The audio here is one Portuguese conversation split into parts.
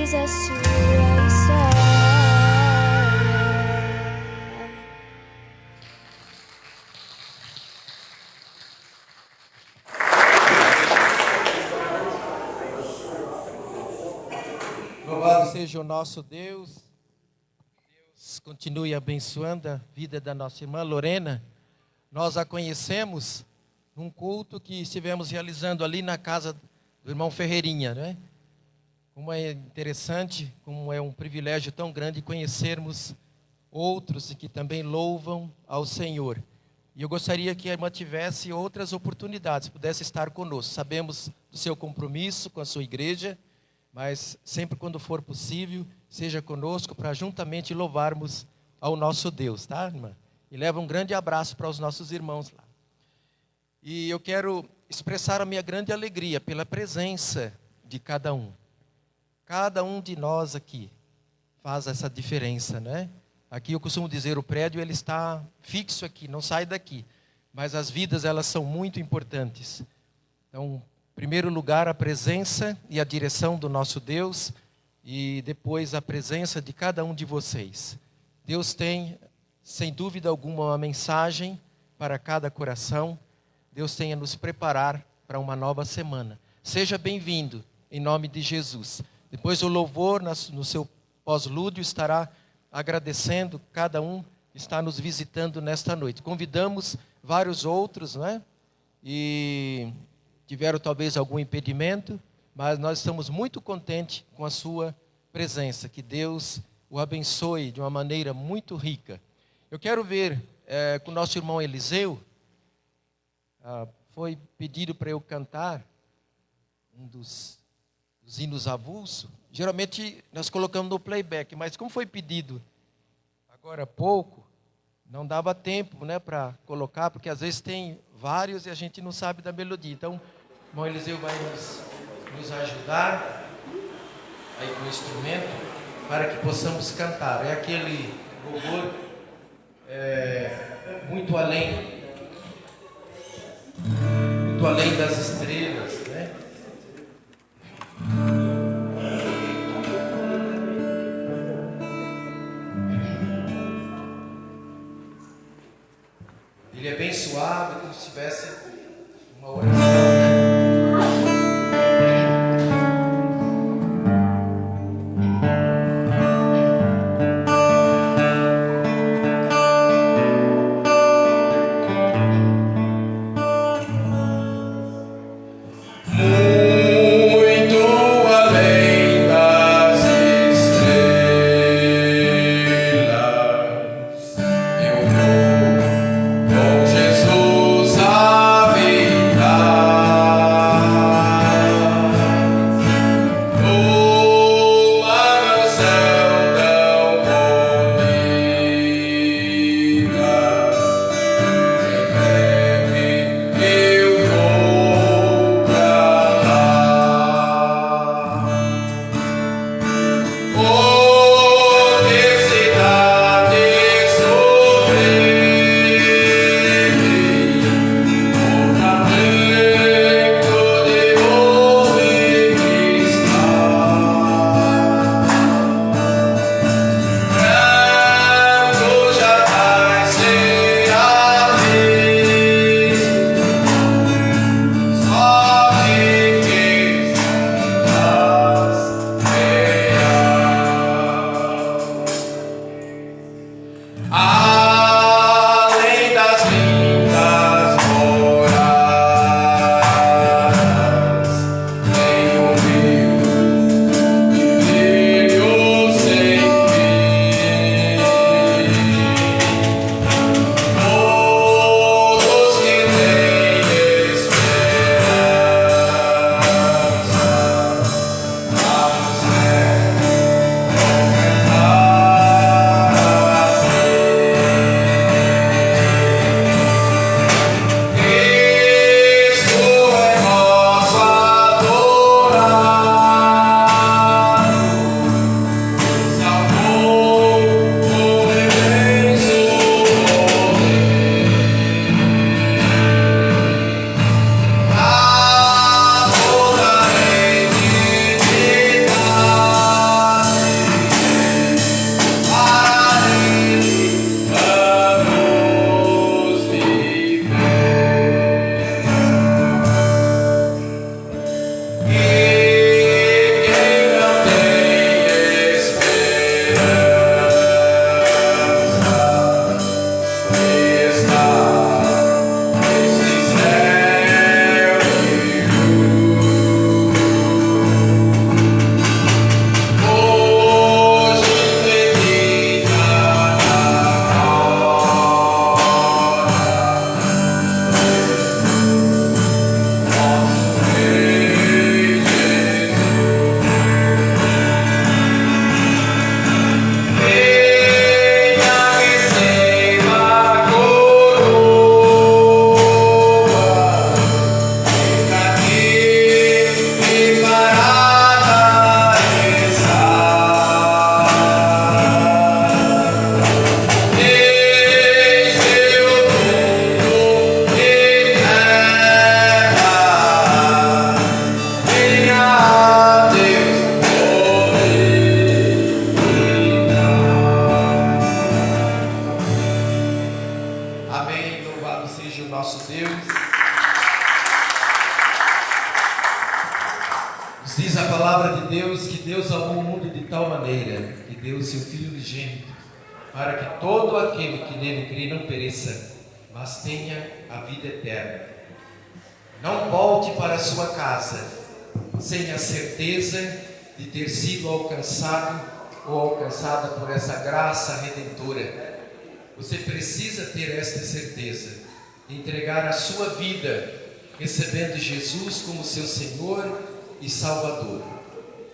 diz a sua história. Louvado seja o nosso Deus. Deus continue abençoando a vida da nossa irmã Lorena. Nós a conhecemos num culto que estivemos realizando ali na casa do irmão Ferreirinha, né? Como é interessante, como é um privilégio tão grande conhecermos outros que também louvam ao Senhor. E eu gostaria que a irmã tivesse outras oportunidades, pudesse estar conosco. Sabemos do seu compromisso com a sua igreja, mas sempre quando for possível, seja conosco para juntamente louvarmos ao nosso Deus, tá, irmã? E leva um grande abraço para os nossos irmãos lá. E eu quero expressar a minha grande alegria pela presença de cada um. Cada um de nós aqui faz essa diferença, né? Aqui eu costumo dizer, o prédio ele está fixo aqui, não sai daqui. Mas as vidas, elas são muito importantes. Então, em primeiro lugar, a presença e a direção do nosso Deus, e depois a presença de cada um de vocês. Deus tem, sem dúvida alguma, uma mensagem para cada coração. Deus tem a nos preparar para uma nova semana. Seja bem-vindo, em nome de Jesus. Depois o louvor, no seu pós-lúdio, estará agradecendo cada um que está nos visitando nesta noite. Convidamos vários outros, né? E tiveram talvez algum impedimento, mas nós estamos muito contentes com a sua presença. Que Deus o abençoe de uma maneira muito rica. Eu quero ver com o nosso irmão Eliseu. Foi pedido para eu cantar um dos hinos avulso. Geralmente nós colocamos no playback, mas como foi pedido agora há pouco, não dava tempo, né, para colocar, porque às vezes tem vários e a gente não sabe da melodia. Então, o irmão Eliseu vai nos ajudar aí com o instrumento para que possamos cantar. É aquele louvor muito além das estrelas, né? Ele é bem suave, como se tivesse uma oração, né? Jesus habitar. Nos diz a palavra de Deus que Deus amou o mundo de tal maneira que deu o seu Filho unigênito, para que todo aquele que nele crê não pereça, mas tenha a vida eterna. Não volte para a sua casa sem a certeza de ter sido alcançado ou alcançada por essa graça redentora. Você precisa ter esta certeza de entregar a sua vida, recebendo Jesus como seu Senhor e Salvador.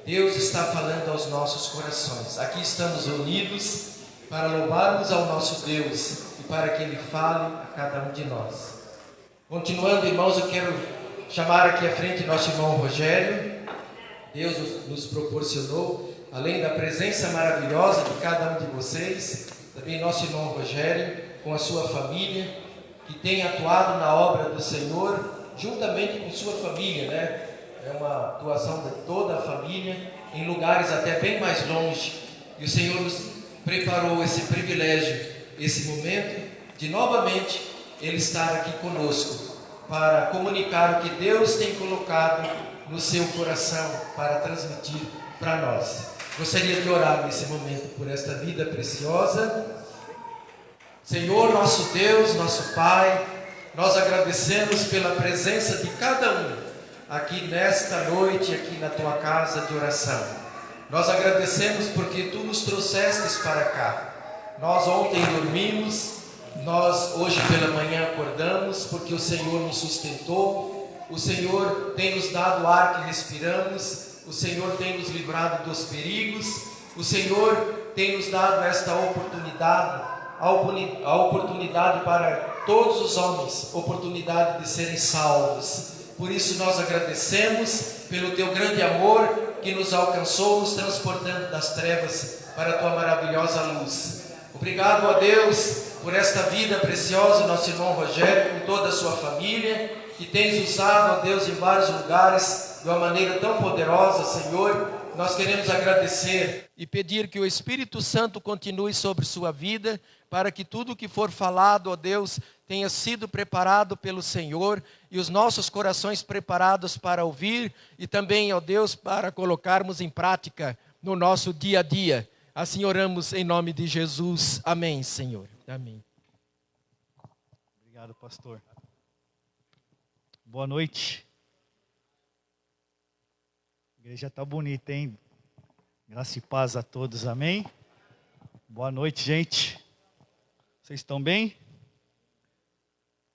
Deus está falando aos nossos corações. Aqui estamos unidos para louvarmos ao nosso Deus e para que Ele fale a cada um de nós. Continuando, irmãos, eu quero chamar aqui à frente nosso irmão Rogério. Deus nos proporcionou, além da presença maravilhosa de cada um de vocês, também nosso irmão Rogério, com a sua família, que tem atuado na obra do Senhor, juntamente com sua família, né? É uma atuação de toda a família, em lugares até bem mais longe. E o Senhor nos preparou esse privilégio, esse momento, de novamente Ele estar aqui conosco, para comunicar o que Deus tem colocado no seu coração, para transmitir para nós. Gostaria de orar nesse momento por esta vida preciosa. Senhor, nosso Deus, nosso Pai, nós agradecemos pela presença de cada um aqui nesta noite, aqui na tua casa de oração. Nós agradecemos porque tu nos trouxestes para cá. Nós ontem dormimos, nós hoje pela manhã acordamos porque o Senhor nos sustentou, o Senhor tem nos dado o ar que respiramos, o Senhor tem nos livrado dos perigos, o Senhor tem nos dado esta oportunidade, a oportunidade para todos os homens, oportunidade de serem salvos. Por isso nós agradecemos pelo teu grande amor que nos alcançou, nos transportando das trevas para a tua maravilhosa luz. Obrigado a Deus por esta vida preciosa, nosso irmão Rogério, com toda a sua família, que tens usado, ó Deus, em vários lugares, de uma maneira tão poderosa, Senhor. Nós queremos agradecer e pedir que o Espírito Santo continue sobre sua vida, para que tudo que for falado, ó Deus, tenha sido preparado pelo Senhor e os nossos corações preparados para ouvir e também, ó Deus, para colocarmos em prática no nosso dia a dia. Assim oramos em nome de Jesus. Amém, Senhor. Amém. Obrigado, pastor. Boa noite. A igreja está bonita, hein? Graça e paz a todos, amém? Boa noite, gente. Vocês estão bem?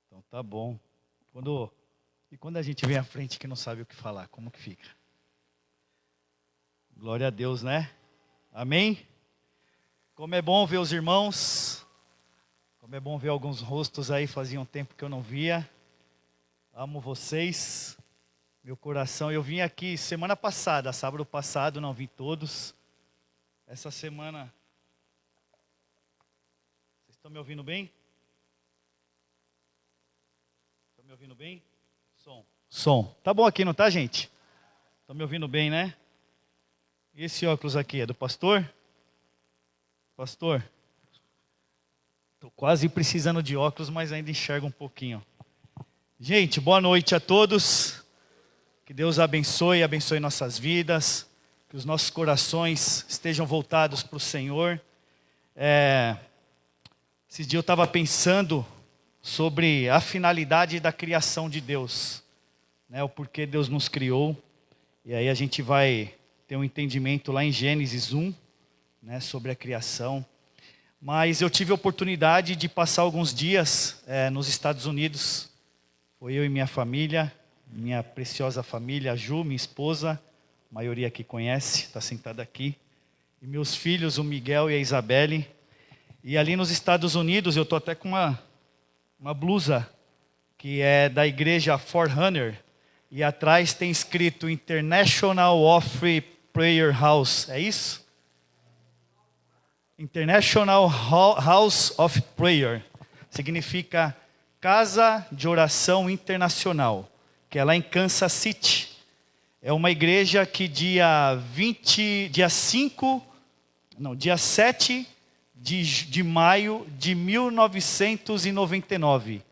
Então tá bom. E quando a gente vem à frente que não sabe o que falar, como que fica? Glória a Deus, né? Amém? Como é bom ver os irmãos. Como é bom ver alguns rostos aí, fazia um tempo que eu não via. Amo vocês. Meu coração, eu vim aqui semana passada, sábado passado, não vi todos. Essa semana... Vocês estão me ouvindo bem? Estão me ouvindo bem? Som. Tá bom aqui, não tá, gente? Estão me ouvindo bem, né? E esse óculos aqui é do pastor? Pastor? Estou quase precisando de óculos, mas ainda enxergo um pouquinho. Gente, boa noite a todos. Que Deus abençoe nossas vidas. Que os nossos corações estejam voltados para o Senhor. Esses dias eu estava pensando sobre a finalidade da criação de Deus, né? O porquê Deus nos criou. E aí a gente vai ter um entendimento lá em Gênesis 1, né, sobre a criação. Mas eu tive a oportunidade de passar alguns dias nos Estados Unidos. Foi eu e minha família, minha preciosa família, a Ju, minha esposa, a maioria aqui conhece, está sentada aqui. E meus filhos, o Miguel e a Isabelle. E ali nos Estados Unidos, eu estou até com uma blusa que é da igreja Forerunner. E atrás tem escrito International Offering Prayer House. É isso? International House of Prayer. Significa Casa de Oração Internacional. Que é lá em Kansas City. É uma igreja que dia 7 de maio de 1999,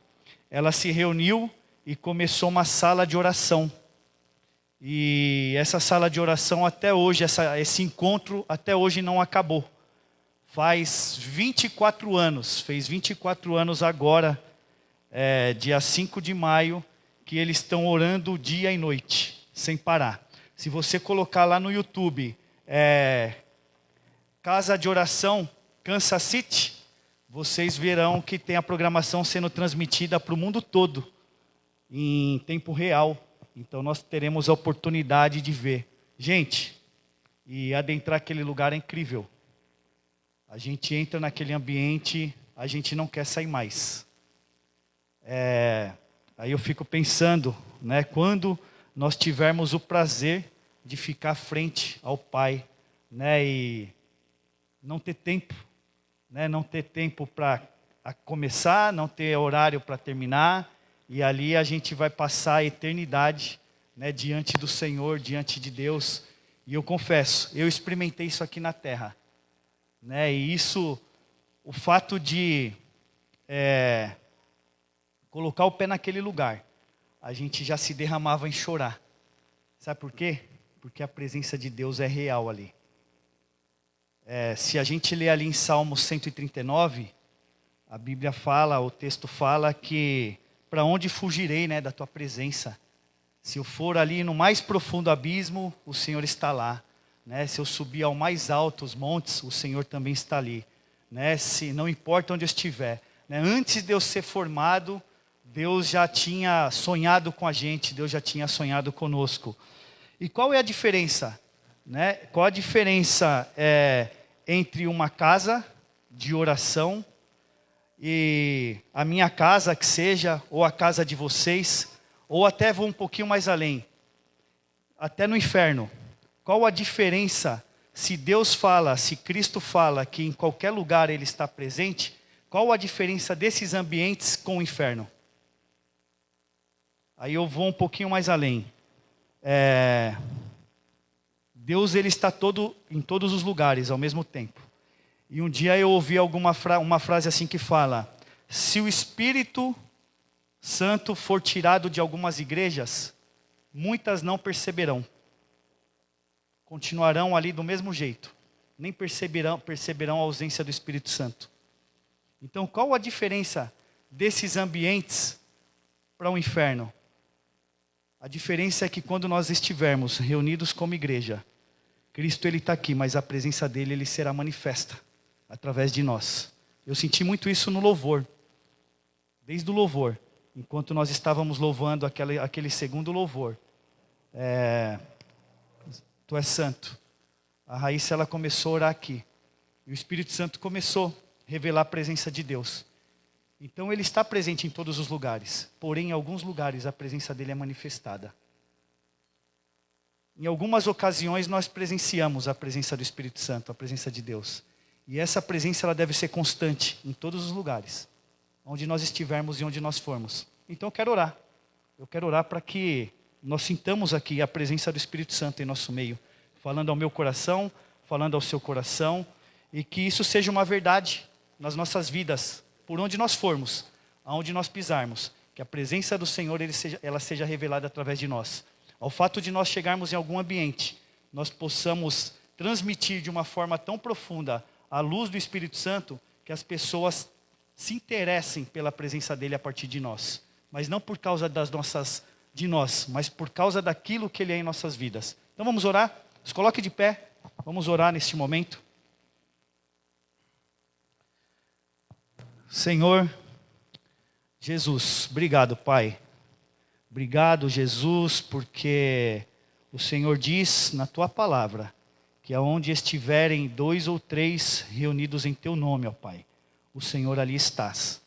ela se reuniu e começou uma sala de oração. E essa sala de oração até hoje, esse encontro até hoje não acabou. Faz 24 anos, fez 24 anos agora, dia 5 de maio, que eles estão orando dia e noite, sem parar. Se você colocar lá no YouTube, Casa de Oração Kansas City, vocês verão que tem a programação sendo transmitida para o mundo todo, em tempo real. Então nós teremos a oportunidade de ver. Gente, e adentrar aquele lugar é incrível. A gente entra naquele ambiente, a gente não quer sair mais. Aí eu fico pensando, né, quando nós tivermos o prazer de ficar frente ao Pai, né, e não ter tempo, né, não ter tempo para começar, não ter horário para terminar, e ali a gente vai passar a eternidade, né, diante do Senhor, diante de Deus. E eu confesso, eu experimentei isso aqui na terra, né, e isso, o fato de colocar o pé naquele lugar, a gente já se derramava em chorar. Sabe por quê? Porque a presença de Deus é real ali. Se a gente ler ali em Salmos 139, a Bíblia fala, o texto fala que para onde fugirei, né, da tua presença? Se eu for ali no mais profundo abismo, o Senhor está lá, né? Se eu subir ao mais altos montes, o Senhor também está ali, né? Se não importa onde eu estiver, né? Antes de eu ser formado, Deus já tinha sonhado com a gente, Deus já tinha sonhado conosco. E qual é a diferença, né? Qual a diferença entre uma casa de oração e a minha casa que seja, ou a casa de vocês, ou até vou um pouquinho mais além, até no inferno? Qual a diferença se Deus fala, se Cristo fala que em qualquer lugar Ele está presente? Qual a diferença desses ambientes com o inferno? Aí eu vou um pouquinho mais além. Deus, Ele está em todos os lugares ao mesmo tempo. E um dia eu ouvi uma frase assim que fala: se o Espírito Santo for tirado de algumas igrejas, muitas não perceberão. Continuarão ali do mesmo jeito. Nem perceberão a ausência do Espírito Santo. Então qual a diferença desses ambientes para o inferno? A diferença é que quando nós estivermos reunidos como igreja, Cristo, Ele está aqui, mas a presença dEle, Ele será manifesta através de nós. Eu senti muito isso no louvor. Desde o louvor, enquanto nós estávamos louvando aquele segundo louvor. Tu és santo. A Raíssa, ela começou a orar aqui. E o Espírito Santo começou a revelar a presença de Deus. Então Ele está presente em todos os lugares. Porém, em alguns lugares a presença dEle é manifestada. Em algumas ocasiões nós presenciamos a presença do Espírito Santo, a presença de Deus. E essa presença ela deve ser constante em todos os lugares, onde nós estivermos e onde nós formos. Então eu quero orar. Eu quero orar para que nós sintamos aqui a presença do Espírito Santo em nosso meio, falando ao meu coração, falando ao seu coração, e que isso seja uma verdade nas nossas vidas, por onde nós formos, aonde nós pisarmos, que a presença do Senhor ela seja revelada através de nós. Ao fato de nós chegarmos em algum ambiente, nós possamos transmitir de uma forma tão profunda a luz do Espírito Santo, que as pessoas se interessem pela presença dEle a partir de nós. Mas não por causa de nós, mas por causa daquilo que Ele é em nossas vidas. Então vamos orar? Se coloque de pé, vamos orar neste momento. Senhor Jesus, obrigado, Pai. Obrigado, Jesus, porque o Senhor diz na Tua palavra que aonde estiverem 2 ou 3 reunidos em Teu nome, ó Pai, o Senhor ali estás.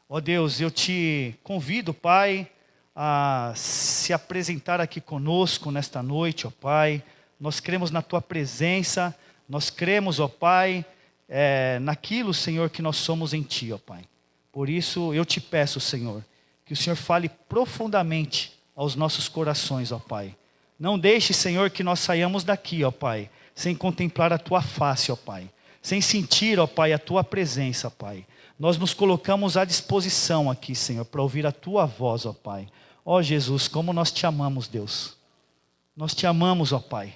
Ó Deus, eu te convido, Pai, a se apresentar aqui conosco nesta noite, ó Pai. Nós cremos na Tua presença, nós cremos, ó Pai, naquilo, Senhor, que nós somos em Ti, ó Pai. Por isso eu te peço, Senhor, que o Senhor fale profundamente aos nossos corações, ó Pai. Não deixe, Senhor, que nós saiamos daqui, ó Pai, sem contemplar a Tua face, ó Pai. Sem sentir, ó Pai, a Tua presença, Pai. nós nos colocamos à disposição aqui, Senhor, para ouvir a Tua voz, ó Pai. Ó Jesus, como nós Te amamos, Deus. Nós Te amamos, ó Pai.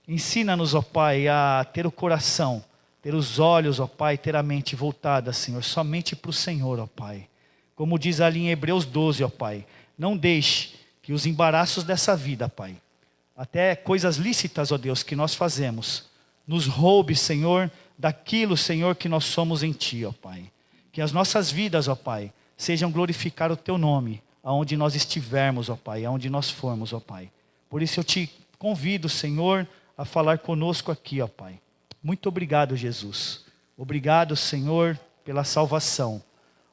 Ensina-nos, ó Pai, a ter o coração, ter os olhos, ó Pai, ter a mente voltada, Senhor, somente para o Senhor, ó Pai. Como diz ali em Hebreus 12, ó Pai, não deixe que os embaraços dessa vida, Pai, até coisas lícitas, ó Deus, que nós fazemos, nos roube, Senhor, daquilo, Senhor, que nós somos em Ti, ó Pai. Que as nossas vidas, ó Pai, sejam glorificar o Teu nome, aonde nós estivermos, ó Pai, aonde nós formos, ó Pai. Por isso eu Te convido, Senhor, a falar conosco aqui, ó Pai. Muito obrigado, Jesus. Obrigado, Senhor, pela salvação.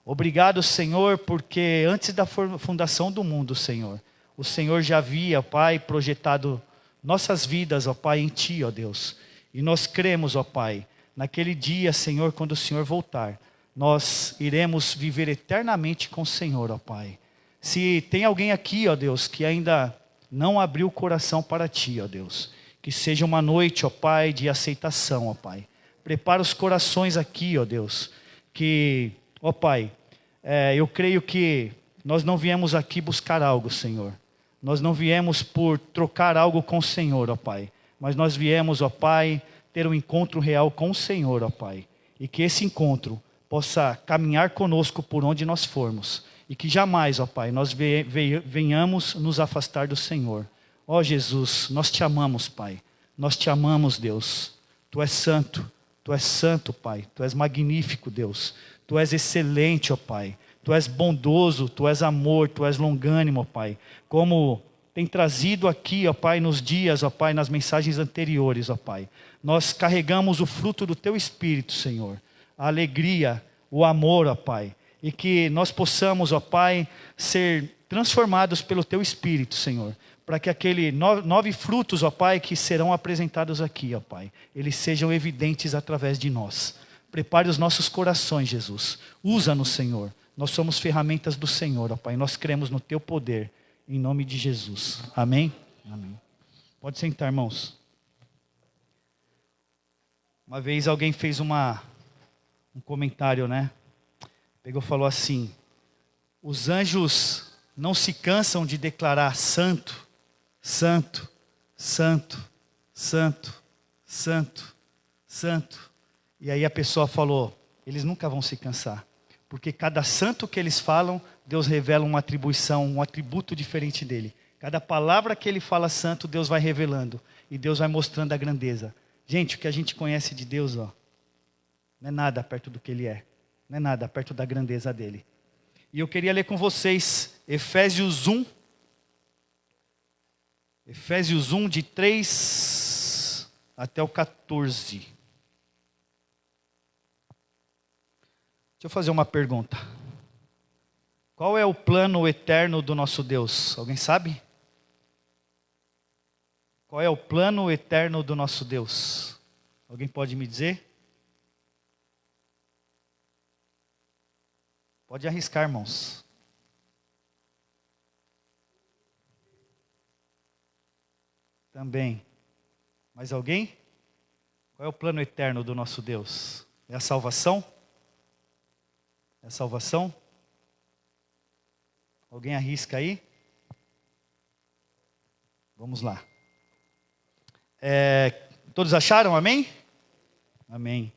Obrigado, Senhor, porque antes da fundação do mundo, Senhor, o Senhor já havia, Pai, projetado nossas vidas, ó Pai, em Ti, ó Deus. E nós cremos, ó Pai, naquele dia, Senhor, quando o Senhor voltar, nós iremos viver eternamente com o Senhor, ó Pai. Se tem alguém aqui, ó Deus, que ainda não abriu o coração para Ti, ó Deus, que seja uma noite, ó Pai, de aceitação, ó Pai. Prepara os corações aqui, ó Deus, que, ó Pai, eu creio que nós não viemos aqui buscar algo, Senhor. Nós não viemos por trocar algo com o Senhor, ó Pai. Mas nós viemos, ó Pai, ter um encontro real com o Senhor, ó Pai. E que esse encontro possa caminhar conosco por onde nós formos. E que jamais, ó Pai, nós venhamos nos afastar do Senhor. Ó Jesus, nós Te amamos, Pai. Nós Te amamos, Deus. Tu és santo, Pai. Tu és magnífico, Deus. Tu és excelente, ó Pai. Tu és bondoso, Tu és amor, Tu és longânimo, ó Pai. Como tem trazido aqui, ó Pai, nos dias, ó Pai, nas mensagens anteriores, ó Pai. Nós carregamos o fruto do Teu Espírito, Senhor. A alegria, o amor, ó Pai. E que nós possamos, ó Pai, ser transformados pelo Teu Espírito, Senhor. Para que aqueles 9 frutos, ó Pai, que serão apresentados aqui, ó Pai, eles sejam evidentes através de nós. Prepare os nossos corações, Jesus. Usa-nos, Senhor. Nós somos ferramentas do Senhor, ó Pai. Nós cremos no Teu poder. Em nome de Jesus. Amém? Amém. Pode sentar, irmãos. Uma vez alguém fez um comentário, né? Pegou e falou assim: os anjos não se cansam de declarar santo, santo, santo, santo, santo, santo. E aí a pessoa falou: eles nunca vão se cansar. Porque cada santo que eles falam, Deus revela uma atribuição, um atributo diferente dele. Cada palavra que ele fala santo, Deus vai revelando. E Deus vai mostrando a grandeza. Gente, o que a gente conhece de Deus, ó, não é nada perto do que Ele é. Não é nada perto da grandeza dele. E eu queria ler com vocês Efésios 1. Efésios 1, de 3 até o 14. Deixa eu fazer uma pergunta. Qual é o plano eterno do nosso Deus? Alguém sabe? Qual é o plano eterno do nosso Deus? Alguém pode me dizer? Pode arriscar, irmãos. Também. Mais alguém? Qual é o plano eterno do nosso Deus? É a salvação? É a salvação? Alguém arrisca aí? Vamos lá. Todos acharam? Amém? Amém.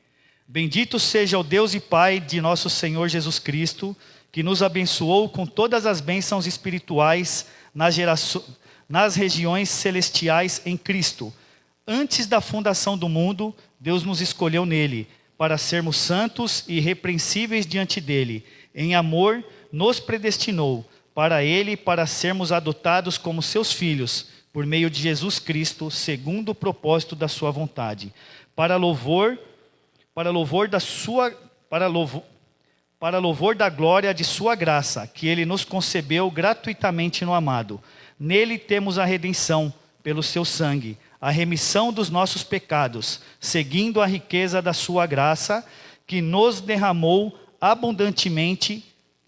Bendito seja o Deus e Pai de nosso Senhor Jesus Cristo, que nos abençoou com todas as bênçãos espirituais nas regiões celestiais em Cristo. Antes da fundação do mundo, Deus nos escolheu nele, para sermos santos e irrepreensíveis diante dele. Em amor, nos predestinou para ele, para sermos adotados como seus filhos, por meio de Jesus Cristo, segundo o propósito da sua vontade, para louvor da glória de sua graça, que ele nos concebeu gratuitamente no amado. Nele temos a redenção, pelo seu sangue, a remissão dos nossos pecados, seguindo a riqueza da sua graça, que nos derramou abundantemente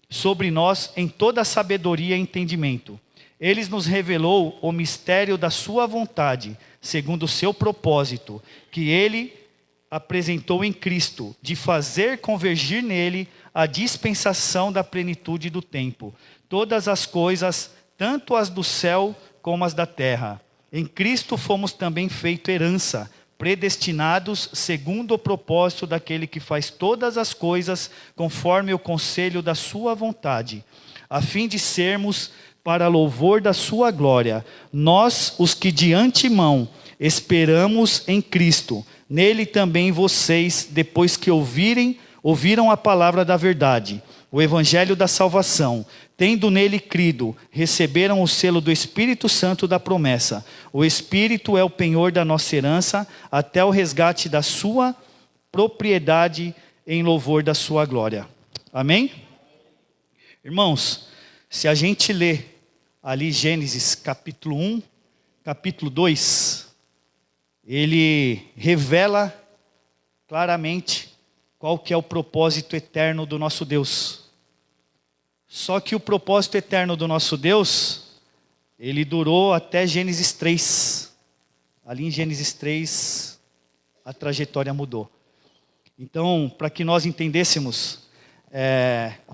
sobre nós em toda sabedoria e entendimento. Ele nos revelou o mistério da sua vontade, segundo o seu propósito, que ele apresentou em Cristo, de fazer convergir nele a dispensação da plenitude do tempo, todas as coisas, tanto as do céu como as da terra. Em Cristo fomos também feito herança, predestinados segundo o propósito daquele que faz todas as coisas conforme o conselho da sua vontade, a fim de sermos para louvor da sua glória, nós os que de antemão esperamos em Cristo. Nele também vocês, depois que ouviram a palavra da verdade, o evangelho da salvação, tendo nele crido, receberam o selo do Espírito Santo da promessa. O Espírito é o penhor da nossa herança, até o resgate da sua propriedade em louvor da sua glória. Amém? Irmãos, se a gente lê ali Gênesis capítulo 1, capítulo 2, ele revela claramente qual que é o propósito eterno do nosso Deus. Só que o propósito eterno do nosso Deus, ele durou até Gênesis 3. Ali em Gênesis 3, a trajetória mudou. Então, para que nós entendêssemos,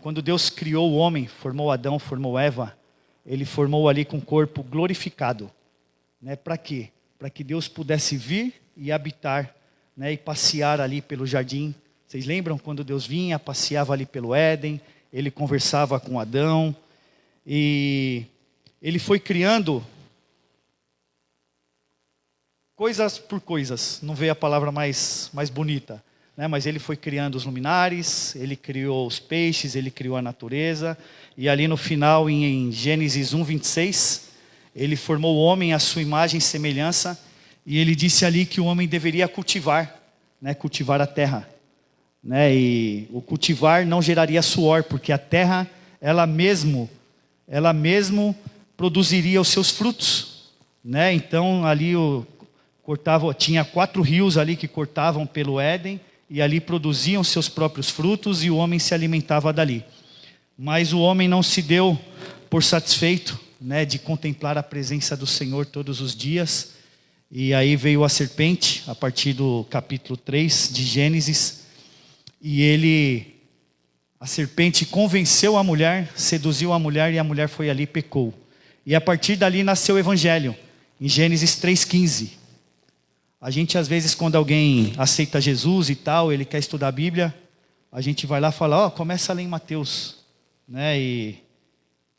quando Deus criou o homem, formou Adão, formou Eva, ele formou ali com o corpo glorificado. Né? Para quê? Para que Deus pudesse vir e habitar, né, e passear ali pelo jardim. Vocês lembram quando Deus vinha, passeava ali pelo Éden, ele conversava com Adão, e ele foi criando coisas por coisas, não veio a palavra mais bonita, né? Mas ele foi criando os luminares, ele criou os peixes, ele criou a natureza, e ali no final, em Gênesis 1:26, ele formou o homem à sua imagem e semelhança, e ele disse ali que o homem deveria cultivar, né, cultivar a terra. Né, e o cultivar não geraria suor, porque a terra, ela mesmo produziria os seus frutos. Né? Então ali tinha 4 rios ali que cortavam pelo Éden, e ali produziam seus próprios frutos, e o homem se alimentava dali. Mas o homem não se deu por satisfeito, né, de contemplar a presença do Senhor todos os dias, e aí veio a serpente, a partir do capítulo 3 de Gênesis, e a serpente convenceu a mulher, seduziu a mulher, e a mulher foi ali e pecou. E a partir dali nasceu o evangelho, em Gênesis 3:15. A gente às vezes, quando alguém aceita Jesus e tal, ele quer estudar a Bíblia, a gente vai lá e fala, começa a ler em Mateus. Né? E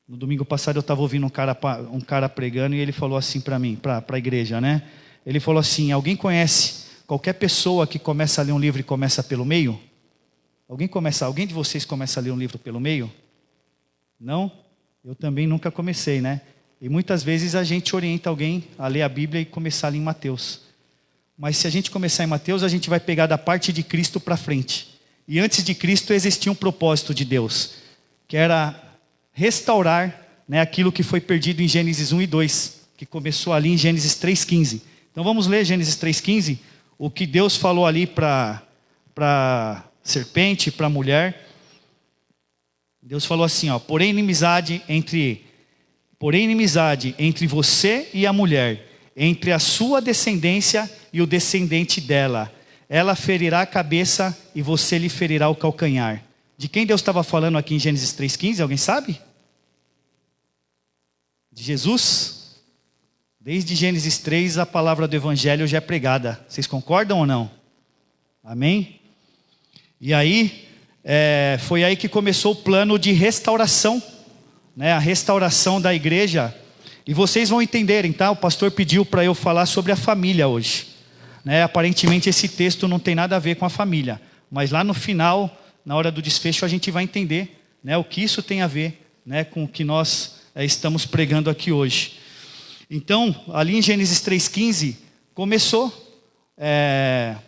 no domingo passado eu estava ouvindo um cara pregando, e ele falou assim para mim, para a igreja, né? Ele falou assim, alguém conhece qualquer pessoa que começa a ler um livro e começa pelo meio? Alguém de vocês começa a ler um livro pelo meio? Não? Eu também nunca comecei, né? E muitas vezes a gente orienta alguém a ler a Bíblia e começar ali em Mateus. Mas se a gente começar em Mateus, a gente vai pegar da parte de Cristo para frente. E antes de Cristo existia um propósito de Deus, que era restaurar, né, aquilo que foi perdido em Gênesis 1 e 2, que começou ali em Gênesis 3:15. Então vamos ler Gênesis 3:15, o que Deus falou ali para serpente, para a mulher. Deus falou assim, porém inimizade entre você e a mulher, entre a sua descendência e o descendente dela. Ela ferirá a cabeça e você lhe ferirá o calcanhar. De quem Deus estava falando aqui em Gênesis 3:15? Alguém sabe? De Jesus? Desde Gênesis 3 a palavra do evangelho já é pregada. Vocês concordam ou não? Amém? E aí, foi aí que começou o plano de restauração, né? A restauração da igreja. E vocês vão entenderem, tá? O pastor pediu para eu falar sobre a família hoje, né? Aparentemente esse texto não tem nada a ver com a família, mas lá no final, na hora do desfecho, a gente vai entender, né, o que isso tem a ver, né, com o que nós estamos pregando aqui hoje. Então, ali em Gênesis 3:15, começou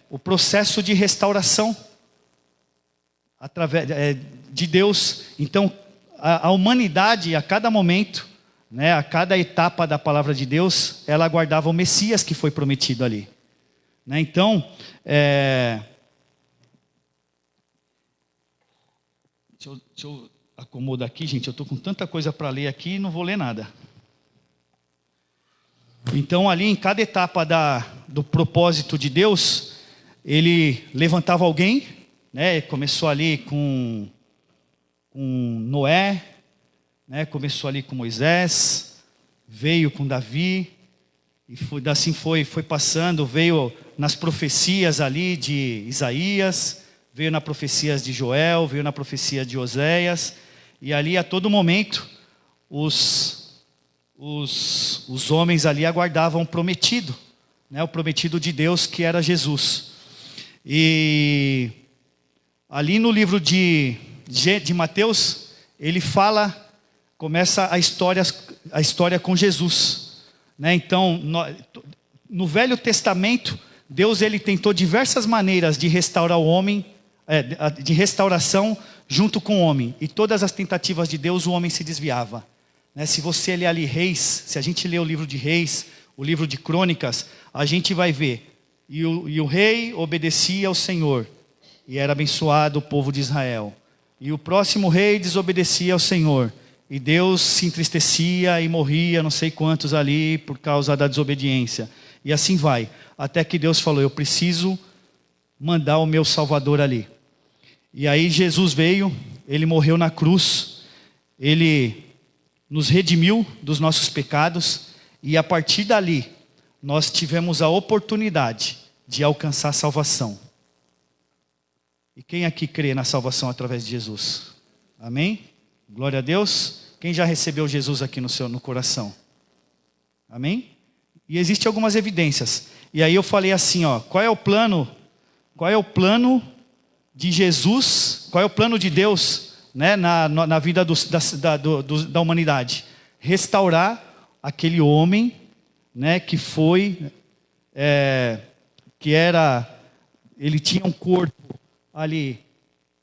o processo de restauração através de Deus. Então, a humanidade, a cada momento, né, a cada etapa da palavra de Deus, ela aguardava o Messias que foi prometido ali. Né? Então, deixa eu acomodar aqui, gente. Eu estou com tanta coisa para ler aqui e não vou ler nada. Então, ali em cada etapa do propósito de Deus, ele levantava alguém, né? Começou ali com Noé, né? Começou ali com Moisés, veio com Davi, e assim foi passando, veio nas profecias ali de Isaías, veio nas profecias de Joel, veio na profecia de Oséias, e ali a todo momento os homens ali aguardavam o prometido, né? O prometido de Deus, que era Jesus. E ali no livro de Mateus, ele começa a história com Jesus, né? Então, no Velho Testamento, Deus ele tentou diversas maneiras de restaurar o homem, de restauração junto com o homem, e todas as tentativas de Deus, o homem se desviava, né? Se você ler ali Reis, se a gente ler o livro de Reis, o livro de Crônicas, a gente vai ver, e o rei obedecia ao Senhor, e era abençoado o povo de Israel, e o próximo rei desobedecia ao Senhor, e Deus se entristecia e morria não sei quantos ali por causa da desobediência, e assim vai, até que Deus falou, eu preciso mandar o meu Salvador ali. E aí Jesus veio, ele morreu na cruz, ele nos redimiu dos nossos pecados, e a partir dali, nós tivemos a oportunidade de alcançar a salvação. E quem aqui crê na salvação através de Jesus? Amém? Glória a Deus. Quem já recebeu Jesus aqui no coração? Amém? E existem algumas evidências. E aí eu falei assim, qual é o plano de Jesus, qual é o plano de Deus, né, na vida da humanidade? Restaurar aquele homem, né, que ele tinha um corpo ali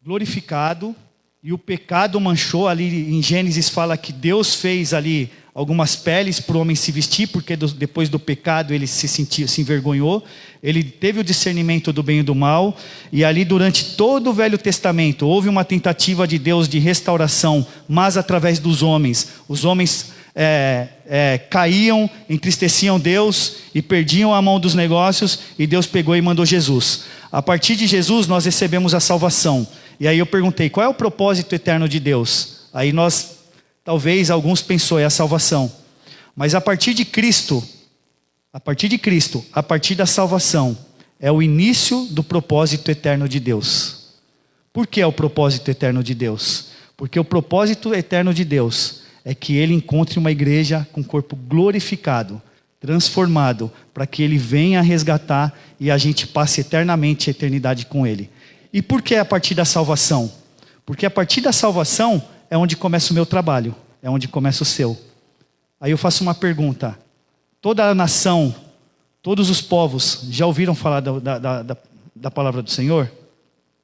glorificado, e o pecado manchou ali. Em Gênesis fala que Deus fez ali algumas peles para o homem se vestir, porque depois do pecado ele se envergonhou, ele teve o discernimento do bem e do mal, e ali durante todo o Velho Testamento houve uma tentativa de Deus de restauração, mas através dos homens. Os homens caíam, entristeciam Deus e perdiam a mão dos negócios, e Deus pegou e mandou Jesus. A partir de Jesus nós recebemos a salvação. E aí eu perguntei, qual é o propósito eterno de Deus? Aí talvez alguns pensou, é a salvação. Mas a partir de Cristo, a partir da salvação, é o início do propósito eterno de Deus. Por que é o propósito eterno de Deus? Porque o propósito eterno de Deus é que Ele encontre uma igreja com corpo glorificado, transformado, para que Ele venha resgatar e a gente passe eternamente a eternidade com Ele. E por que a partir da salvação? Porque a partir da salvação é onde começa o meu trabalho, é onde começa o seu. Aí eu faço uma pergunta: toda a nação, todos os povos já ouviram falar da palavra do Senhor?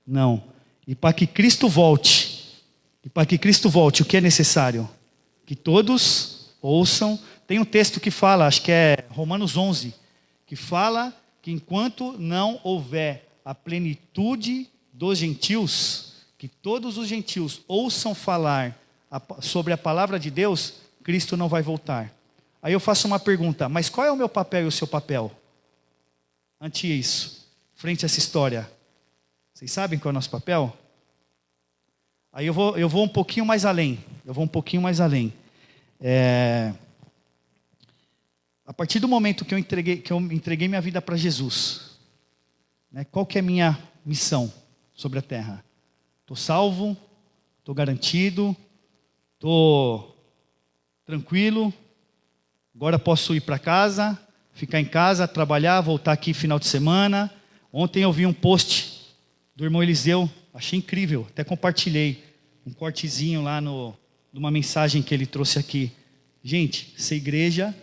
Não. E para que Cristo volte, o que é necessário? Que todos ouçam. Tem um texto que fala, acho que é Romanos 11, que fala que enquanto não houver a plenitude dos gentios, que todos os gentios ouçam falar sobre a palavra de Deus, Cristo não vai voltar. Aí eu faço uma pergunta: mas qual é o meu papel e o seu papel ante isso, frente a essa história? Vocês sabem qual é o nosso papel? Aí eu vou um pouquinho mais além. A partir do momento que eu entreguei minha vida para Jesus, né, qual que é a minha missão sobre a terra? Estou salvo, estou garantido, estou tranquilo, agora posso ir para casa, ficar em casa, trabalhar, voltar aqui final de semana. Ontem eu vi um post do irmão Eliseu, achei incrível, até compartilhei um cortezinho lá numa mensagem que ele trouxe aqui. Gente, essa igreja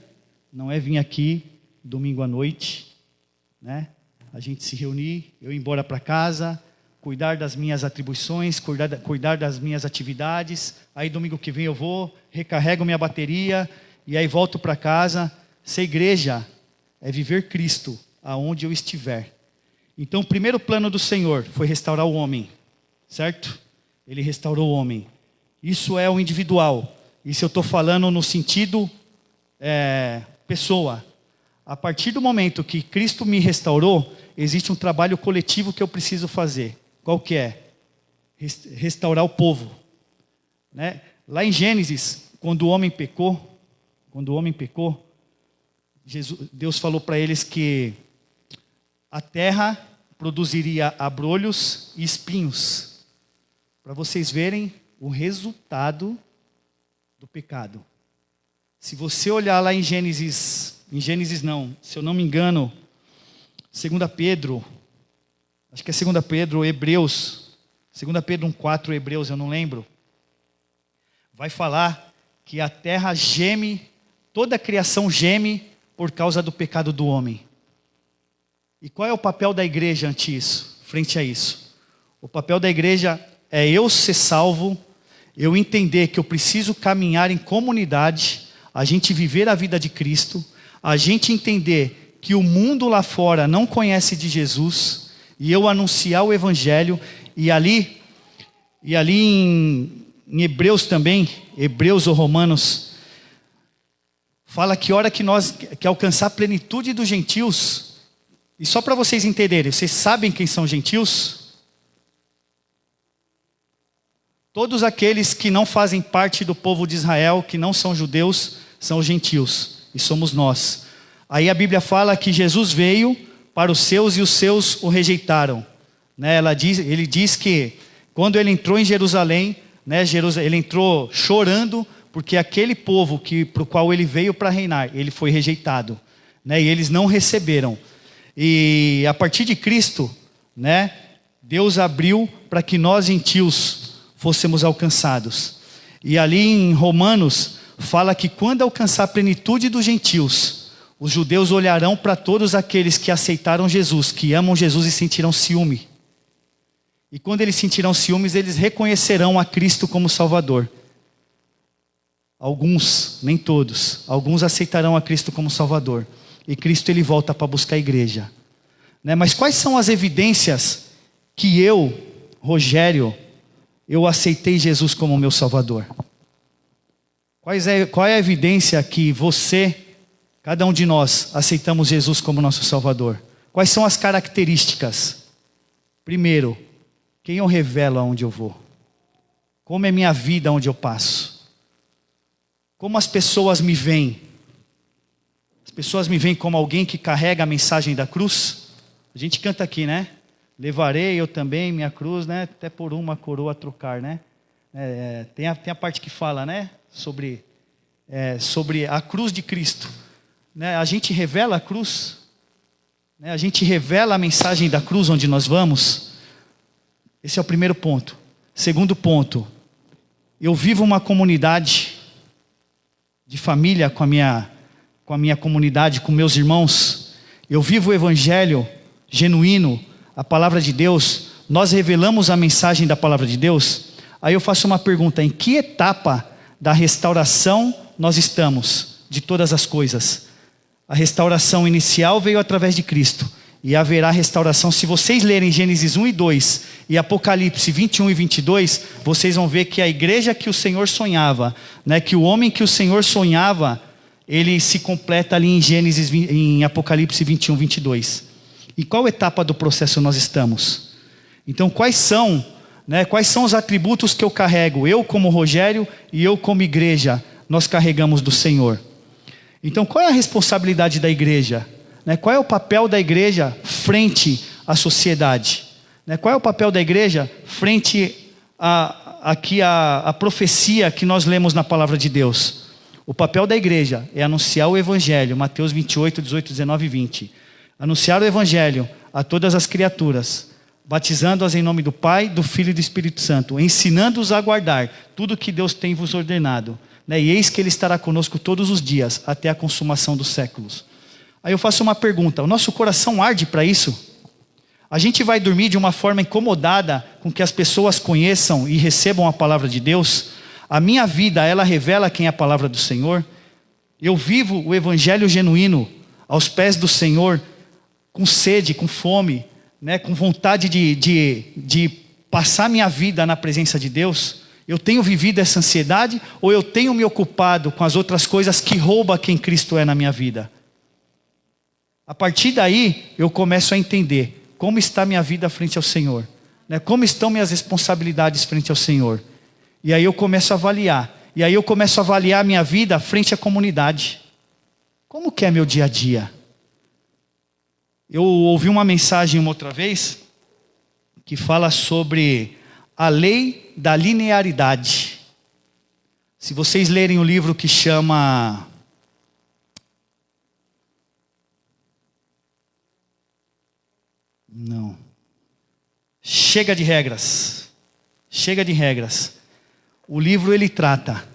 não é vir aqui domingo à noite, né? A gente se reunir, eu ir embora para casa, cuidar das minhas atribuições, cuidar das minhas atividades. Aí domingo que vem eu vou, recarrego minha bateria e aí volto para casa. Essa igreja é viver Cristo aonde eu estiver. Então o primeiro plano do Senhor foi restaurar o homem, certo? Ele restaurou o homem. Isso é o individual. Isso eu estou falando no sentido pessoa. A partir do momento que Cristo me restaurou, existe um trabalho coletivo que eu preciso fazer. Qual que é? Restaurar o povo. Né? Lá em Gênesis, quando o homem pecou, Deus falou para eles que a terra produziria abrolhos e espinhos. Para vocês verem o resultado do pecado. Se você olhar lá em Gênesis não, se eu não me engano, 2 Pedro, acho que é 2 Pedro, Hebreus, 2 Pedro 1,4, Hebreus, eu não lembro, vai falar que a terra geme, toda a criação geme por causa do pecado do homem. E qual é o papel da igreja ante isso, frente a isso? O papel da igreja é eu ser salvo, eu entender que eu preciso caminhar em comunidade, a gente viver a vida de Cristo, a gente entender que o mundo lá fora não conhece de Jesus, e eu anunciar o Evangelho, e ali em Hebreus também, Hebreus ou Romanos, fala que hora que nós que alcançar a plenitude dos gentios, e só para vocês entenderem, vocês sabem quem são gentios? Todos aqueles que não fazem parte do povo de Israel, que não são judeus, são os gentios, e somos nós. Aí a Bíblia fala que Jesus veio para os seus e os seus o rejeitaram. Né? Ele diz que quando ele entrou em Jerusalém, né, ele entrou chorando, porque aquele povo para o qual ele veio para reinar, ele foi rejeitado. Né? E eles não receberam. E a partir de Cristo, né, Deus abriu para que nós gentios fôssemos alcançados. E ali em Romanos, fala que quando alcançar a plenitude dos gentios, os judeus olharão para todos aqueles que aceitaram Jesus, que amam Jesus e sentirão ciúme. E quando eles sentirão ciúmes, eles reconhecerão a Cristo como Salvador. Alguns, nem todos, alguns aceitarão a Cristo como Salvador. E Cristo ele volta para buscar a igreja. Né? Mas quais são as evidências que eu, Rogério, eu aceitei Jesus como meu Salvador? Qual é a evidência que você, cada um de nós, aceitamos Jesus como nosso Salvador? Quais são as características? Primeiro, quem eu revelo aonde eu vou? Como é minha vida onde eu passo? Como as pessoas me veem? As pessoas me veem como alguém que carrega a mensagem da cruz? A gente canta aqui, né? Levarei eu também minha cruz, né? Até por uma coroa a trocar, né? Tem a parte que fala, né? Sobre a cruz de Cristo. Né? A gente revela a cruz. Né? A gente revela a mensagem da cruz onde nós vamos. Esse é o primeiro ponto. Segundo ponto, eu vivo uma comunidade de família com a minha comunidade, com meus irmãos. Eu vivo o evangelho genuíno, a palavra de Deus. Nós revelamos a mensagem da palavra de Deus. Aí eu faço uma pergunta: em que etapa da restauração nós estamos de todas as coisas? A restauração inicial veio através de Cristo, e haverá restauração. Se vocês lerem Gênesis 1 e 2 e Apocalipse 21 e 22, vocês vão ver que a igreja que o Senhor sonhava, né, que o homem que o Senhor sonhava, ele se completa ali em Apocalipse 21 e 22. E qual etapa do processo nós estamos? Então quais são os atributos que eu carrego? Eu como Rogério e eu como igreja, nós carregamos do Senhor. Então qual é a responsabilidade da igreja? Qual é o papel da igreja frente à sociedade? Qual é o papel da igreja frente à profecia que nós lemos na palavra de Deus? O papel da igreja é anunciar o evangelho, Mateus 28, 18, 19 e 20. Anunciar o evangelho a todas as criaturas, batizando-as em nome do Pai, do Filho e do Espírito Santo, ensinando-os a guardar tudo que Deus tem vos ordenado. E eis que Ele estará conosco todos os dias, até a consumação dos séculos. Aí eu faço uma pergunta: o nosso coração arde para isso? A gente vai dormir de uma forma incomodada com que as pessoas conheçam e recebam a palavra de Deus? A minha vida, ela revela quem é a palavra do Senhor? Eu vivo o evangelho genuíno aos pés do Senhor, com sede, com fome, com vontade de passar minha vida na presença de Deus? Eu tenho vivido essa ansiedade, ou eu tenho me ocupado com as outras coisas que roubam quem Cristo é na minha vida? A partir daí, eu começo a entender como está minha vida frente ao Senhor, né? Como estão minhas responsabilidades frente ao Senhor. E aí eu começo a avaliar. E aí eu começo a avaliar minha vida frente à comunidade. Como que é meu dia a dia? Eu ouvi uma mensagem uma outra vez que fala sobre a lei da linearidade. Se vocês lerem o livro que chama... Não. Chega de regras. Chega de regras. O livro ele trata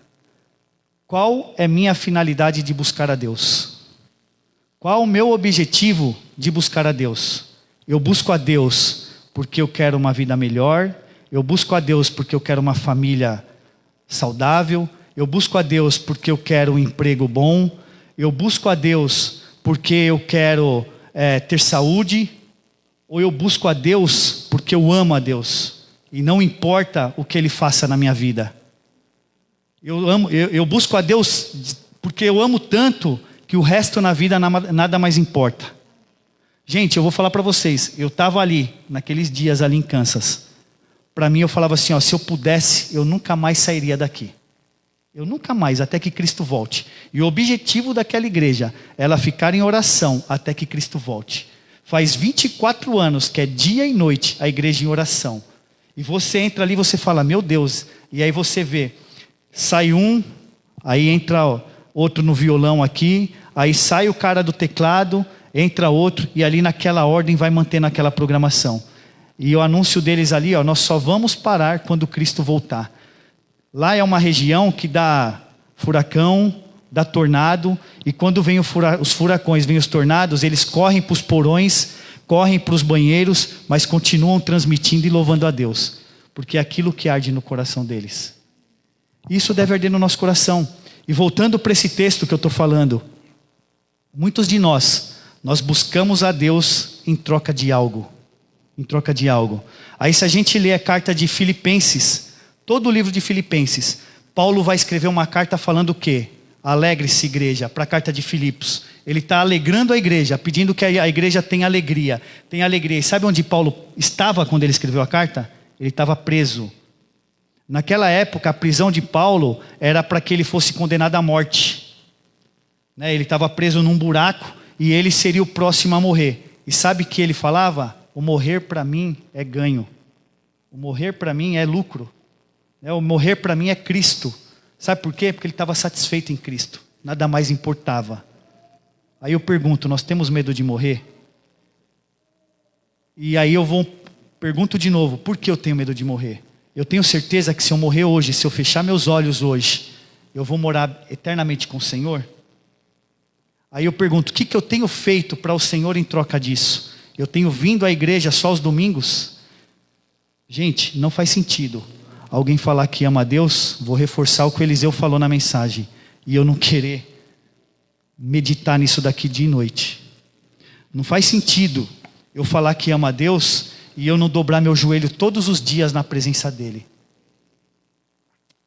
qual é minha finalidade de buscar a Deus. Qual o meu objetivo de buscar a Deus? Eu busco a Deus porque eu quero uma vida melhor. Eu busco a Deus porque eu quero uma família saudável. Eu busco a Deus porque eu quero um emprego bom. Eu busco a Deus porque eu quero ter saúde. Ou eu busco a Deus porque eu amo a Deus. E não importa o que Ele faça na minha vida. Eu busco a Deus porque eu amo tanto que o resto na vida nada mais importa. Gente, eu vou falar para vocês. Eu estava ali, naqueles dias ali em Kansas. Para mim eu falava assim, ó, se eu pudesse, eu nunca mais sairia daqui. Eu nunca mais, até que Cristo volte. E o objetivo daquela igreja é ela ficar em oração até que Cristo volte. Faz 24 anos que é dia e noite a igreja em oração. E você entra ali e você fala, meu Deus. E aí você vê, sai um, aí entra outro no violão aqui, aí sai o cara do teclado, entra outro, e ali naquela ordem vai mantendo aquela programação. E o anúncio deles ali, ó, nós só vamos parar quando Cristo voltar. Lá é uma região que dá furacão, dá tornado, e quando vem os furacões, vem os tornados, eles correm para os porões, correm para os banheiros, mas continuam transmitindo e louvando a Deus, porque é aquilo que arde no coração deles. Isso deve arder no nosso coração. E voltando para esse texto que eu estou falando, muitos de nós buscamos a Deus em troca de algo. Em troca de algo. Aí se a gente lê a carta de Filipenses, todo o livro de Filipenses, Paulo vai escrever uma carta falando o quê? Alegre-se, igreja, para a carta de Filipos. Ele está alegrando a igreja, pedindo que a igreja tenha alegria. Tenha alegria. E sabe onde Paulo estava quando ele escreveu a carta? Ele estava preso. Naquela época, a prisão de Paulo era para que ele fosse condenado à morte. Ele estava preso num buraco e ele seria o próximo a morrer. E sabe o que ele falava? O morrer para mim é ganho. O morrer para mim é lucro. O morrer para mim é Cristo. Sabe por quê? Porque ele estava satisfeito em Cristo. Nada mais importava. Aí eu pergunto, nós temos medo de morrer? E aí pergunto de novo, por que eu tenho medo de morrer? Eu tenho certeza que se eu morrer hoje, se eu fechar meus olhos hoje, eu vou morar eternamente com o Senhor? Aí eu pergunto, o que eu tenho feito para o Senhor em troca disso? Eu tenho vindo à igreja só aos domingos? Gente, não faz sentido alguém falar que ama a Deus, vou reforçar o que o Eliseu falou na mensagem, e eu não querer meditar nisso daqui dia e noite. Não faz sentido eu falar que ama a Deus e eu não dobrar meu joelho todos os dias na presença dele.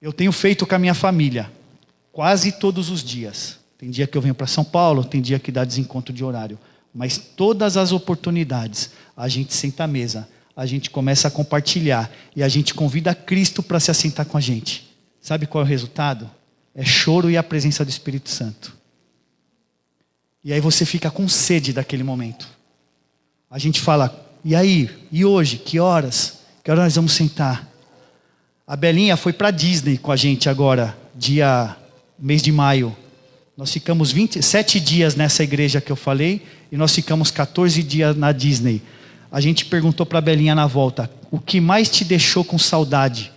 Eu tenho feito com a minha família, quase todos os dias. Tem dia que eu venho para São Paulo, tem dia que dá desencontro de horário. Mas todas as oportunidades, a gente senta à mesa, a gente começa a compartilhar e a gente convida Cristo para se assentar com a gente. Sabe qual é o resultado? É choro e a presença do Espírito Santo. E aí você fica com sede daquele momento. A gente fala, e aí? E hoje? Que horas? Que horas nós vamos sentar? A Belinha foi para Disney com a gente agora, mês de maio. Nós ficamos 27 dias nessa igreja que eu falei e nós ficamos 14 dias na Disney. A gente perguntou para a Belinha na volta, o que mais te deixou com saudade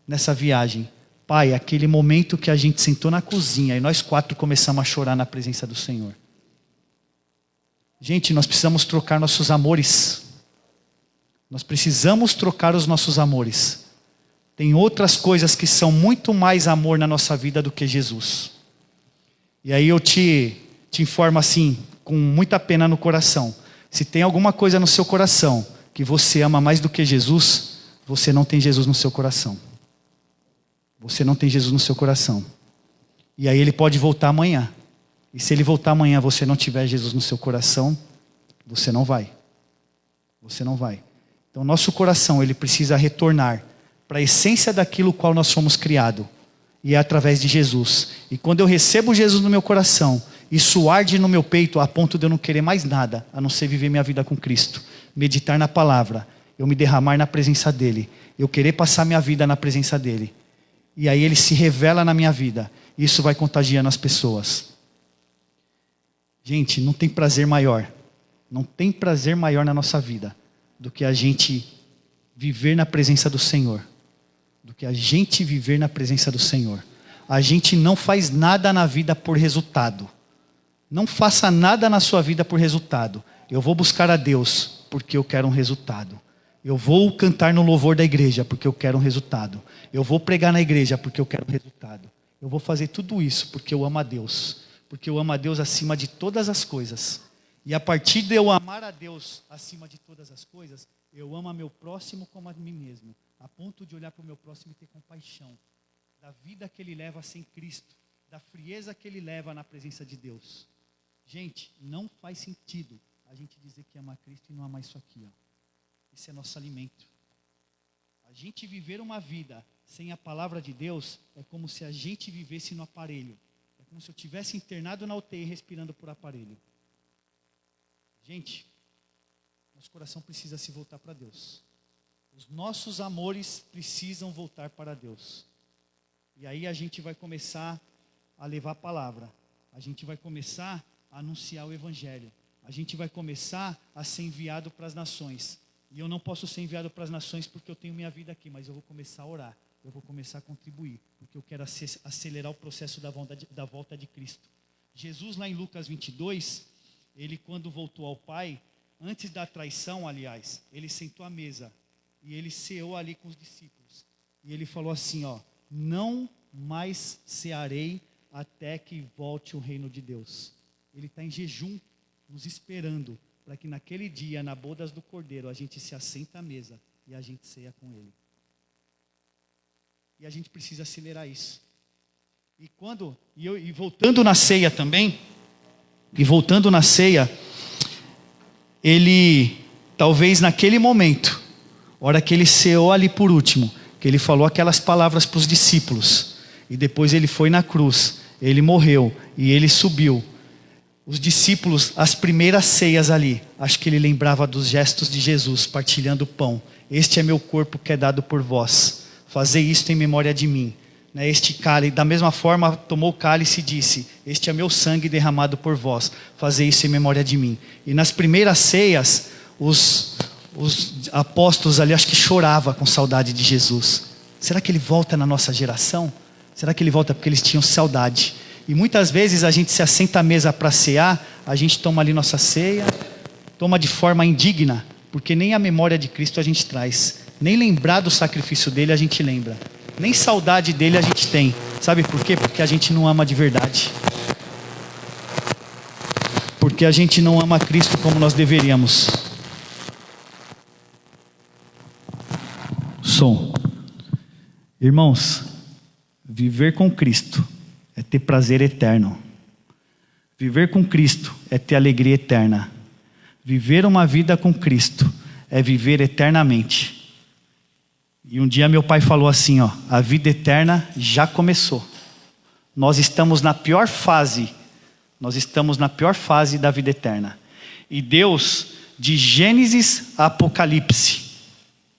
nessa viagem? Pai, aquele momento que a gente sentou na cozinha e nós 4 começamos a chorar na presença do Senhor. Gente, nós precisamos trocar nossos amores. Nós precisamos trocar os nossos amores. Tem outras coisas que são muito mais amor na nossa vida do que Jesus. E aí eu te informo assim, com muita pena no coração. Se tem alguma coisa no seu coração que você ama mais do que Jesus, você não tem Jesus no seu coração. Você não tem Jesus no seu coração. E aí ele pode voltar amanhã. E se ele voltar amanhã, você não tiver Jesus no seu coração, Você não vai. Você não vai. Então, nosso coração, ele precisa retornar para a essência daquilo qual nós fomos criados. E é através de Jesus. E quando eu recebo Jesus no meu coração, isso arde no meu peito a ponto de eu não querer mais nada, a não ser viver minha vida com Cristo. Meditar na palavra, eu me derramar na presença dEle. Eu querer passar minha vida na presença dEle. E aí Ele se revela na minha vida. Isso vai contagiando as pessoas. Gente, não tem prazer maior. Não tem prazer maior na nossa vida do que a gente viver na presença do Senhor. Do que a gente viver na presença do Senhor. A gente não faz nada na vida por resultado. Não faça nada na sua vida por resultado. Eu vou buscar a Deus porque eu quero um resultado. Eu vou cantar no louvor da igreja porque eu quero um resultado. Eu vou pregar na igreja porque eu quero um resultado. Eu vou fazer tudo isso porque eu amo a Deus. Porque eu amo a Deus acima de todas as coisas. E a partir de eu amar a Deus acima de todas as coisas, eu amo a meu próximo como a mim mesmo. A ponto de olhar para o meu próximo e ter compaixão. Da vida que ele leva sem Cristo. Da frieza que ele leva na presença de Deus. Gente, não faz sentido a gente dizer que ama Cristo e não amar isso aqui. Ó. Esse é nosso alimento. A gente viver uma vida sem a palavra de Deus é como se a gente vivesse no aparelho. É como se eu tivesse internado na UTI respirando por aparelho. Gente, nosso coração precisa se voltar para Deus. Os nossos amores precisam voltar para Deus. E aí a gente vai começar a levar a palavra. A gente vai começar a anunciar o Evangelho. A gente vai começar a ser enviado para as nações. E eu não posso ser enviado para as nações porque eu tenho minha vida aqui, mas eu vou começar a orar. Eu vou começar a contribuir, porque eu quero acelerar o processo da volta de Cristo. Jesus lá em Lucas 22, ele quando voltou ao Pai, antes da traição, aliás, ele sentou à mesa e ele ceou ali com os discípulos. E ele falou assim, ó, não mais cearei até que volte o reino de Deus. Ele está em jejum, nos esperando, para que naquele dia, na bodas do Cordeiro, a gente se assenta à mesa e a gente ceia com Ele. E a gente precisa acelerar isso. E voltando na ceia também, ele, talvez naquele momento, hora que ele ceou ali por último, que ele falou aquelas palavras para os discípulos, e depois ele foi na cruz, ele morreu, e ele subiu. Os discípulos, as primeiras ceias ali, acho que ele lembrava dos gestos de Jesus, partilhando o pão. Este é meu corpo que é dado por vós. Fazei isto em memória de mim. Este cálice, da mesma forma, tomou o cálice e disse, este é meu sangue derramado por vós. Fazei isso em memória de mim. E nas primeiras ceias, os apóstolos ali, acho que choravam com saudade de Jesus. Será que ele volta na nossa geração? Será que ele volta porque eles tinham saudade? E muitas vezes a gente se assenta à mesa para cear, a gente toma ali nossa ceia, toma de forma indigna, porque nem a memória de Cristo a gente traz, nem lembrar do sacrifício dele a gente lembra, nem saudade dele a gente tem. Sabe por quê? Porque a gente não ama de verdade. Porque a gente não ama Cristo como nós deveríamos. Som. Irmãos, viver com Cristo é ter prazer eterno. Viver com Cristo é ter alegria eterna. Viver uma vida com Cristo é viver eternamente. E um dia meu pai falou assim, ó, a vida eterna já começou. Nós estamos na pior fase. Nós estamos na pior fase da vida eterna. E Deus, de Gênesis a Apocalipse,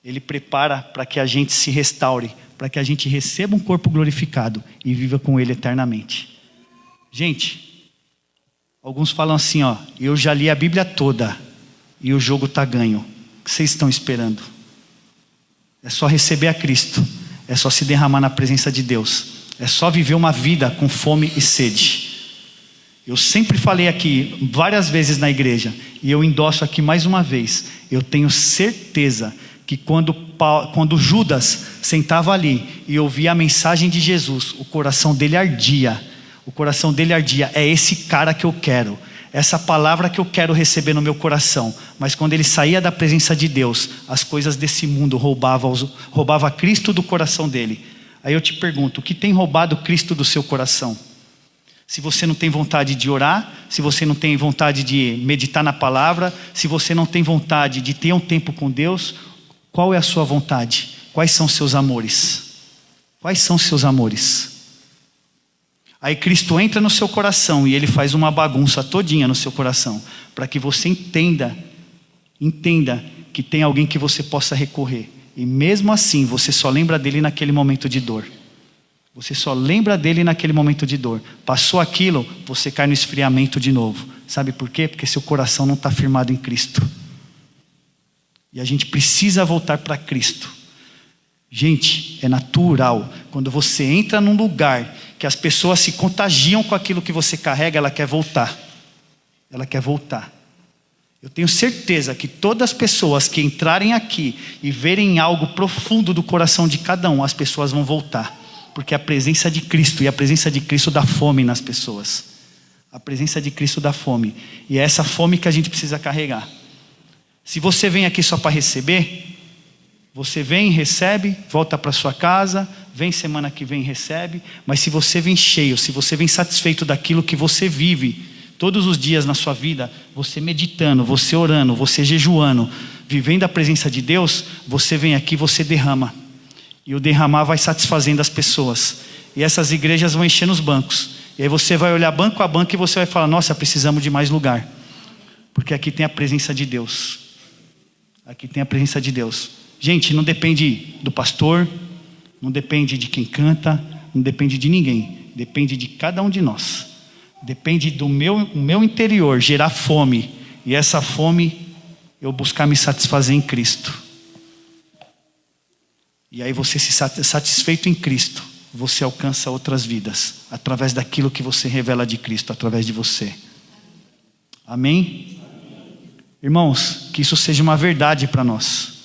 Ele prepara para que a gente se restaure, para que a gente receba um corpo glorificado e viva com Ele eternamente. Gente, alguns falam assim, ó, eu já li a Bíblia toda e o jogo está ganho. O que vocês estão esperando? É só receber a Cristo, é só se derramar na presença de Deus, é só viver uma vida com fome e sede. Eu sempre falei aqui várias vezes na igreja, e eu endosso aqui mais uma vez, eu tenho certeza que quando Judas sentava ali e ouvia a mensagem de Jesus, o coração dele ardia. O coração dele ardia. É esse cara que eu quero. Essa palavra que eu quero receber no meu coração. Mas quando ele saía da presença de Deus, as coisas desse mundo roubava Cristo do coração dele. Aí eu te pergunto, o que tem roubado Cristo do seu coração? Se você não tem vontade de orar, se você não tem vontade de meditar na palavra, se você não tem vontade de ter um tempo com Deus, qual é a sua vontade? Quais são os seus amores? Quais são os seus amores? Aí Cristo entra no seu coração e Ele faz uma bagunça todinha no seu coração, para que você entenda que tem alguém que você possa recorrer. E mesmo assim, você só lembra dele naquele momento de dor. Você só lembra dele naquele momento de dor. Passou aquilo, você cai no esfriamento de novo. Sabe por quê? Porque seu coração não está firmado em Cristo. E a gente precisa voltar para Cristo. Gente, é natural. Quando você entra num lugar que as pessoas se contagiam com aquilo que você carrega, ela quer voltar. Ela quer voltar. Eu tenho certeza que todas as pessoas que entrarem aqui e verem algo profundo do coração de cada um, as pessoas vão voltar. Porque a presença de Cristo, e a presença de Cristo dá fome nas pessoas. A presença de Cristo dá fome. E é essa fome que a gente precisa carregar. Se você vem aqui só para receber, você vem, recebe, volta para sua casa, vem semana que vem, recebe. Mas se você vem cheio, se você vem satisfeito daquilo que você vive todos os dias na sua vida, você meditando, você orando, você jejuando, vivendo a presença de Deus, você vem aqui, você derrama. E o derramar vai satisfazendo as pessoas. E essas igrejas vão enchendo os bancos. E aí você vai olhar banco a banco e você vai falar, nossa, precisamos de mais lugar. Porque aqui tem a presença de Deus. Aqui tem a presença de Deus. Gente, não depende do pastor, não depende de quem canta, não depende de ninguém. Depende de cada um de nós. Depende do meu interior gerar fome. E essa fome eu buscar me satisfazer em Cristo. E aí você se satisfeito em Cristo, você alcança outras vidas. Através daquilo que você revela de Cristo, através de você. Amém? Irmãos, que isso seja uma verdade para nós.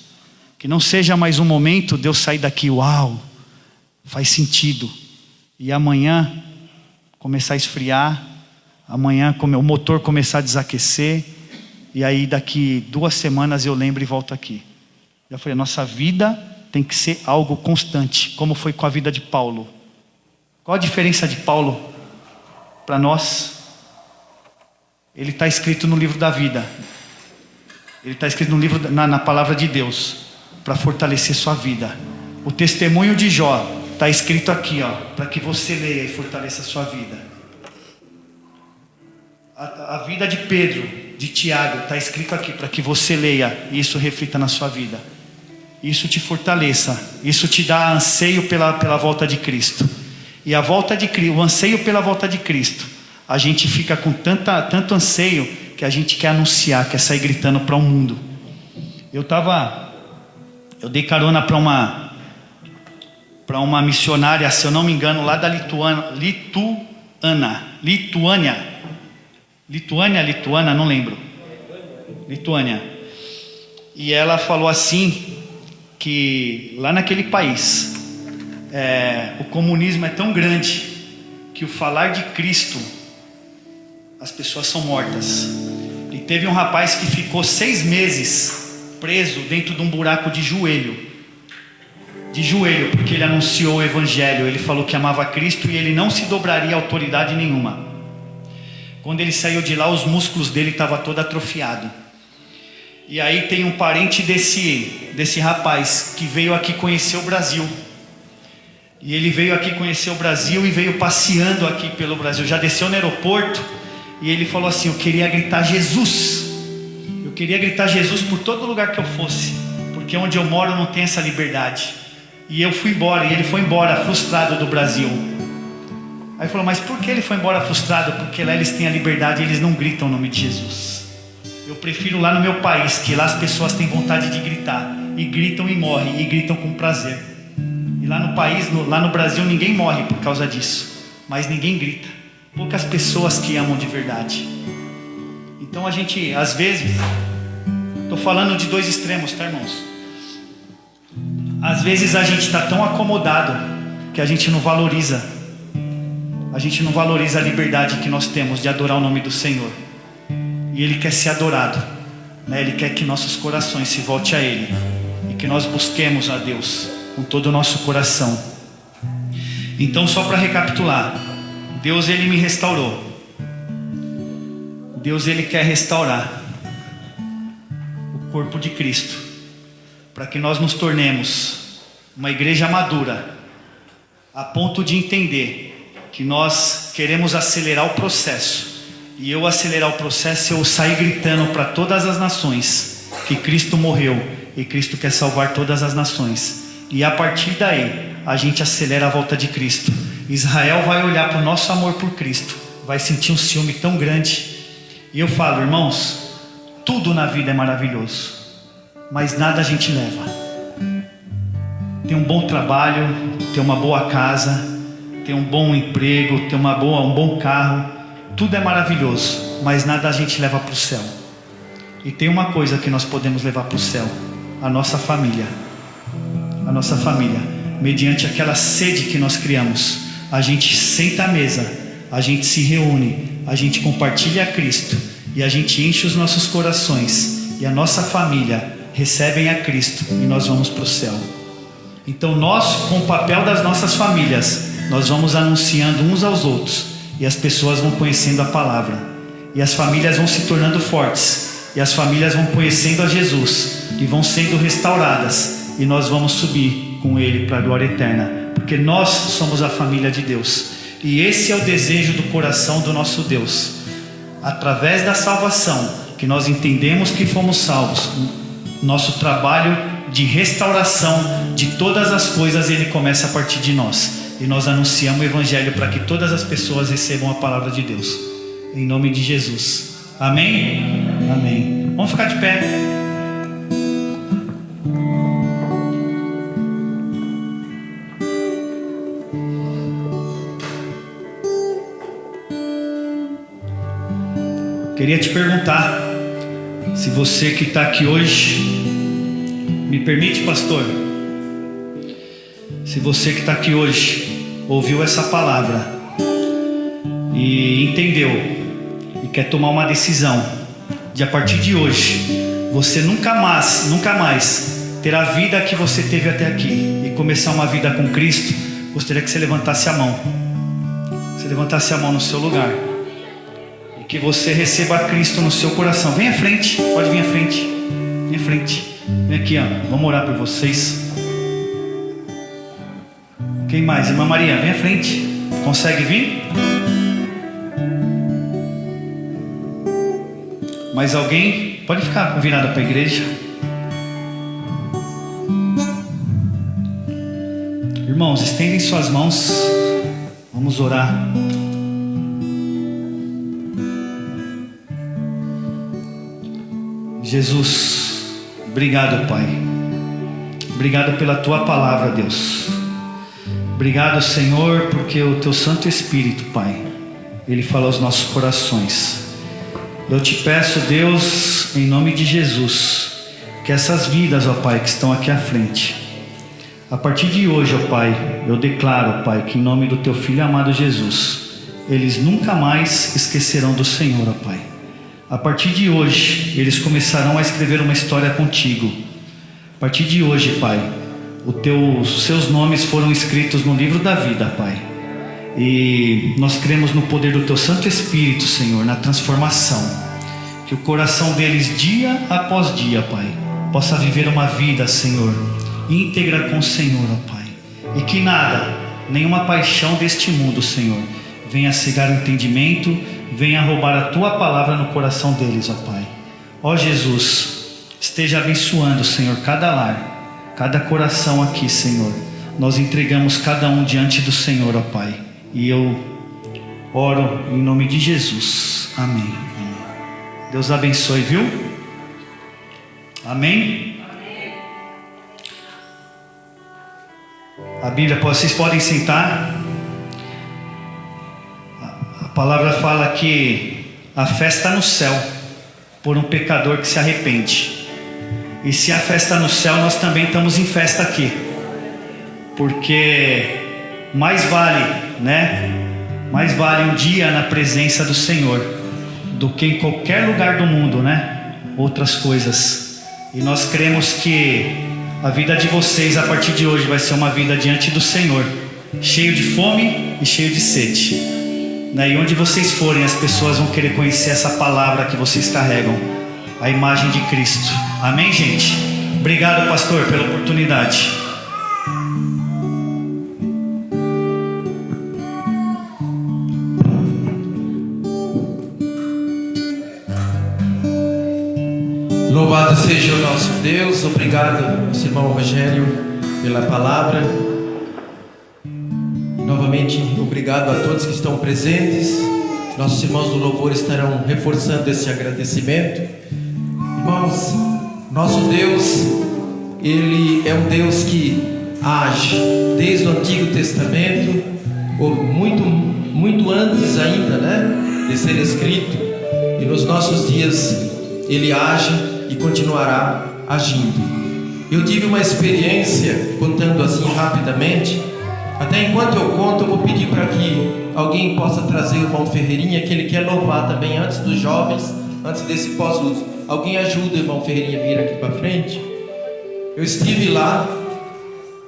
Que não seja mais um momento de eu sair daqui, uau, faz sentido. E amanhã começar a esfriar, amanhã o motor começar a desaquecer, e aí daqui 2 semanas eu lembro e volto aqui. Já falei, nossa vida tem que ser algo constante, como foi com a vida de Paulo. Qual a diferença de Paulo para nós? Ele está escrito no livro da vida. Ele está escrito no livro, na palavra de Deus, para fortalecer sua vida. O testemunho de Jó está escrito aqui, para que você leia e fortaleça a sua vida. A vida de Pedro, de Tiago, está escrito aqui para que você leia e isso reflita na sua vida. Isso te fortaleça, isso te dá anseio pela volta de Cristo. E a volta de Cristo, o anseio pela volta de Cristo, a gente fica com tanto anseio que a gente quer anunciar, quer sair gritando para o mundo. Eu dei carona para uma missionária, se eu não me engano, lá da Lituânia, não lembro. Lituânia. E ela falou assim, que lá naquele país, o comunismo é tão grande, que o falar de Cristo, as pessoas são mortas. E teve um rapaz que ficou 6 meses preso dentro de um buraco de joelho, porque ele anunciou o evangelho. Ele falou que amava Cristo e ele não se dobraria a autoridade nenhuma. Quando ele saiu de lá, os músculos dele estavam todo atrofiado. E aí tem um parente desse rapaz que veio aqui conhecer o Brasil. E ele veio aqui conhecer o Brasil e veio passeando aqui pelo Brasil. Já desceu no aeroporto e ele falou assim, eu queria gritar Jesus. Eu queria gritar Jesus por todo lugar que eu fosse, porque onde eu moro não tem essa liberdade. E eu fui embora, e ele foi embora frustrado do Brasil. Aí falou, mas por que ele foi embora frustrado? Porque lá eles têm a liberdade e eles não gritam o nome de Jesus. Eu prefiro lá no meu país, que lá as pessoas têm vontade de gritar, e gritam e morrem, e gritam com prazer. E lá no país, lá no Brasil, ninguém morre por causa disso, mas ninguém grita. Poucas pessoas que amam de verdade. Então a gente, às vezes, estou falando de 2 extremos, tá, irmãos? Às vezes a gente está tão acomodado que a gente não valoriza. A gente não valoriza a liberdade que nós temos de adorar o nome do Senhor. E Ele quer ser adorado, né? Ele quer que nossos corações se voltem a Ele, e que nós busquemos a Deus com todo o nosso coração. Então, só para recapitular, Deus, Ele me restaurou. Deus, Ele quer restaurar o corpo de Cristo, para que nós nos tornemos uma igreja madura, a ponto de entender que nós queremos acelerar o processo. E eu acelerar o processo, eu sair gritando para todas as nações que Cristo morreu e Cristo quer salvar todas as nações. E a partir daí, a gente acelera a volta de Cristo. Israel vai olhar para o nosso amor por Cristo, vai sentir um ciúme tão grande. E eu falo, irmãos, tudo na vida é maravilhoso, mas nada a gente leva. Ter um bom trabalho, ter uma boa casa, ter um bom emprego, ter um bom carro, tudo é maravilhoso, mas nada a gente leva para o céu. E tem uma coisa que nós podemos levar para o céu: a nossa família. A nossa família, mediante aquela sede que nós criamos, a gente senta à mesa, a gente se reúne, a gente compartilha Cristo e a gente enche os nossos corações, e a nossa família recebem a Cristo e nós vamos para o céu. Então nós, com o papel das nossas famílias, nós vamos anunciando uns aos outros, e as pessoas vão conhecendo a palavra, e as famílias vão se tornando fortes, e as famílias vão conhecendo a Jesus e vão sendo restauradas, e nós vamos subir com Ele para a glória eterna, porque nós somos a família de Deus. E esse é o desejo do coração do nosso Deus. Através da salvação, que nós entendemos que fomos salvos, nosso trabalho de restauração de todas as coisas, ele começa a partir de nós. E nós anunciamos o Evangelho para que todas as pessoas recebam a palavra de Deus. Em nome de Jesus. Amém? Amém. Vamos ficar de pé. Queria te perguntar, se você que está aqui hoje, me permite, pastor? Se você que está aqui hoje ouviu essa palavra e entendeu e quer tomar uma decisão de a partir de hoje você nunca mais ter a vida que você teve até aqui e começar uma vida com Cristo, gostaria que você levantasse a mão. Você levantasse a mão no seu lugar. Que você receba Cristo no seu coração. Vem à frente, pode vir à frente. Vem à frente. Vem aqui, ó. Vamos orar por vocês. Quem mais? Irmã Maria, vem à frente. Consegue vir? Mais alguém? Pode ficar virado para a igreja. Irmãos, estendem suas mãos. Vamos orar. Jesus, obrigado, Pai. Obrigado pela Tua palavra, Deus. Obrigado, Senhor, porque o Teu Santo Espírito, Pai, Ele fala aos nossos corações. Eu te peço, Deus, em nome de Jesus, que essas vidas, ó Pai, que estão aqui à frente, a partir de hoje, ó Pai, eu declaro, Pai, que em nome do Teu Filho amado Jesus, eles nunca mais esquecerão do Senhor, ó Pai. A partir de hoje, eles começarão a escrever uma história contigo. A partir de hoje, Pai, os seus nomes foram escritos no livro da vida, Pai. E nós cremos no poder do Teu Santo Espírito, Senhor, na transformação. Que o coração deles, dia após dia, Pai, possa viver uma vida, Senhor, íntegra com o Senhor, ó Pai. E que nada, nenhuma paixão deste mundo, Senhor, venha cegar o entendimento, venha roubar a Tua palavra no coração deles, ó Pai. Ó Jesus, esteja abençoando, Senhor, cada lar, cada coração aqui, Senhor. Nós entregamos cada um diante do Senhor, ó Pai. E eu oro em nome de Jesus. Amém. Amém. Deus abençoe, viu? Amém? A Bíblia, vocês podem sentar. A palavra fala que a fé está no céu por um pecador que se arrepende. E se a fé está no céu, nós também estamos em festa aqui. Porque mais vale, né? Mais vale um dia na presença do Senhor do que em qualquer lugar do mundo, né? Outras coisas. E nós cremos que a vida de vocês a partir de hoje vai ser uma vida diante do Senhor, cheio de fome e cheio de sede. né? E onde vocês forem, as pessoas vão querer conhecer essa palavra que vocês carregam, a imagem de Cristo. Amém, gente? Obrigado, pastor, pela oportunidade. Louvado seja o nosso Deus. Obrigado, nosso irmão Rogério, pela palavra. Novamente, obrigado a todos que estão presentes. Nossos irmãos do louvor estarão reforçando esse agradecimento. Irmãos, nosso Deus, Ele é um Deus que age desde o Antigo Testamento, ou muito antes ainda, né, de ser escrito. E nos nossos dias Ele age e continuará agindo. Eu tive uma experiência, contando assim rapidamente. Até enquanto eu conto, eu vou pedir para que alguém possa trazer o irmão Ferreirinha, que ele quer louvar também antes dos jovens, antes desse pós-luz. Alguém ajuda o irmão Ferreirinha a vir aqui para frente? Eu estive lá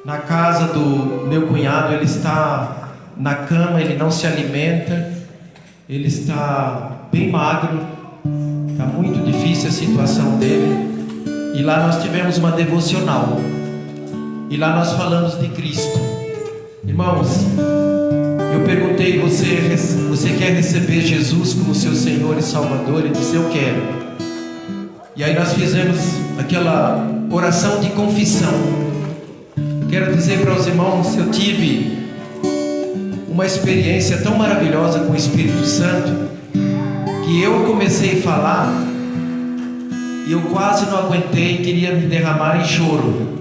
na casa do meu cunhado. Ele está na cama, ele não se alimenta, ele está bem magro, está muito difícil a situação dele. E lá nós tivemos uma devocional, e lá nós falamos de Cristo. Irmãos, eu perguntei: você quer receber Jesus como seu Senhor e Salvador? Ele disse: eu quero. E aí nós fizemos aquela oração de confissão. Quero dizer para os irmãos, eu tive uma experiência tão maravilhosa com o Espírito Santo, que eu comecei a falar e eu quase não aguentei, queria me derramar em choro.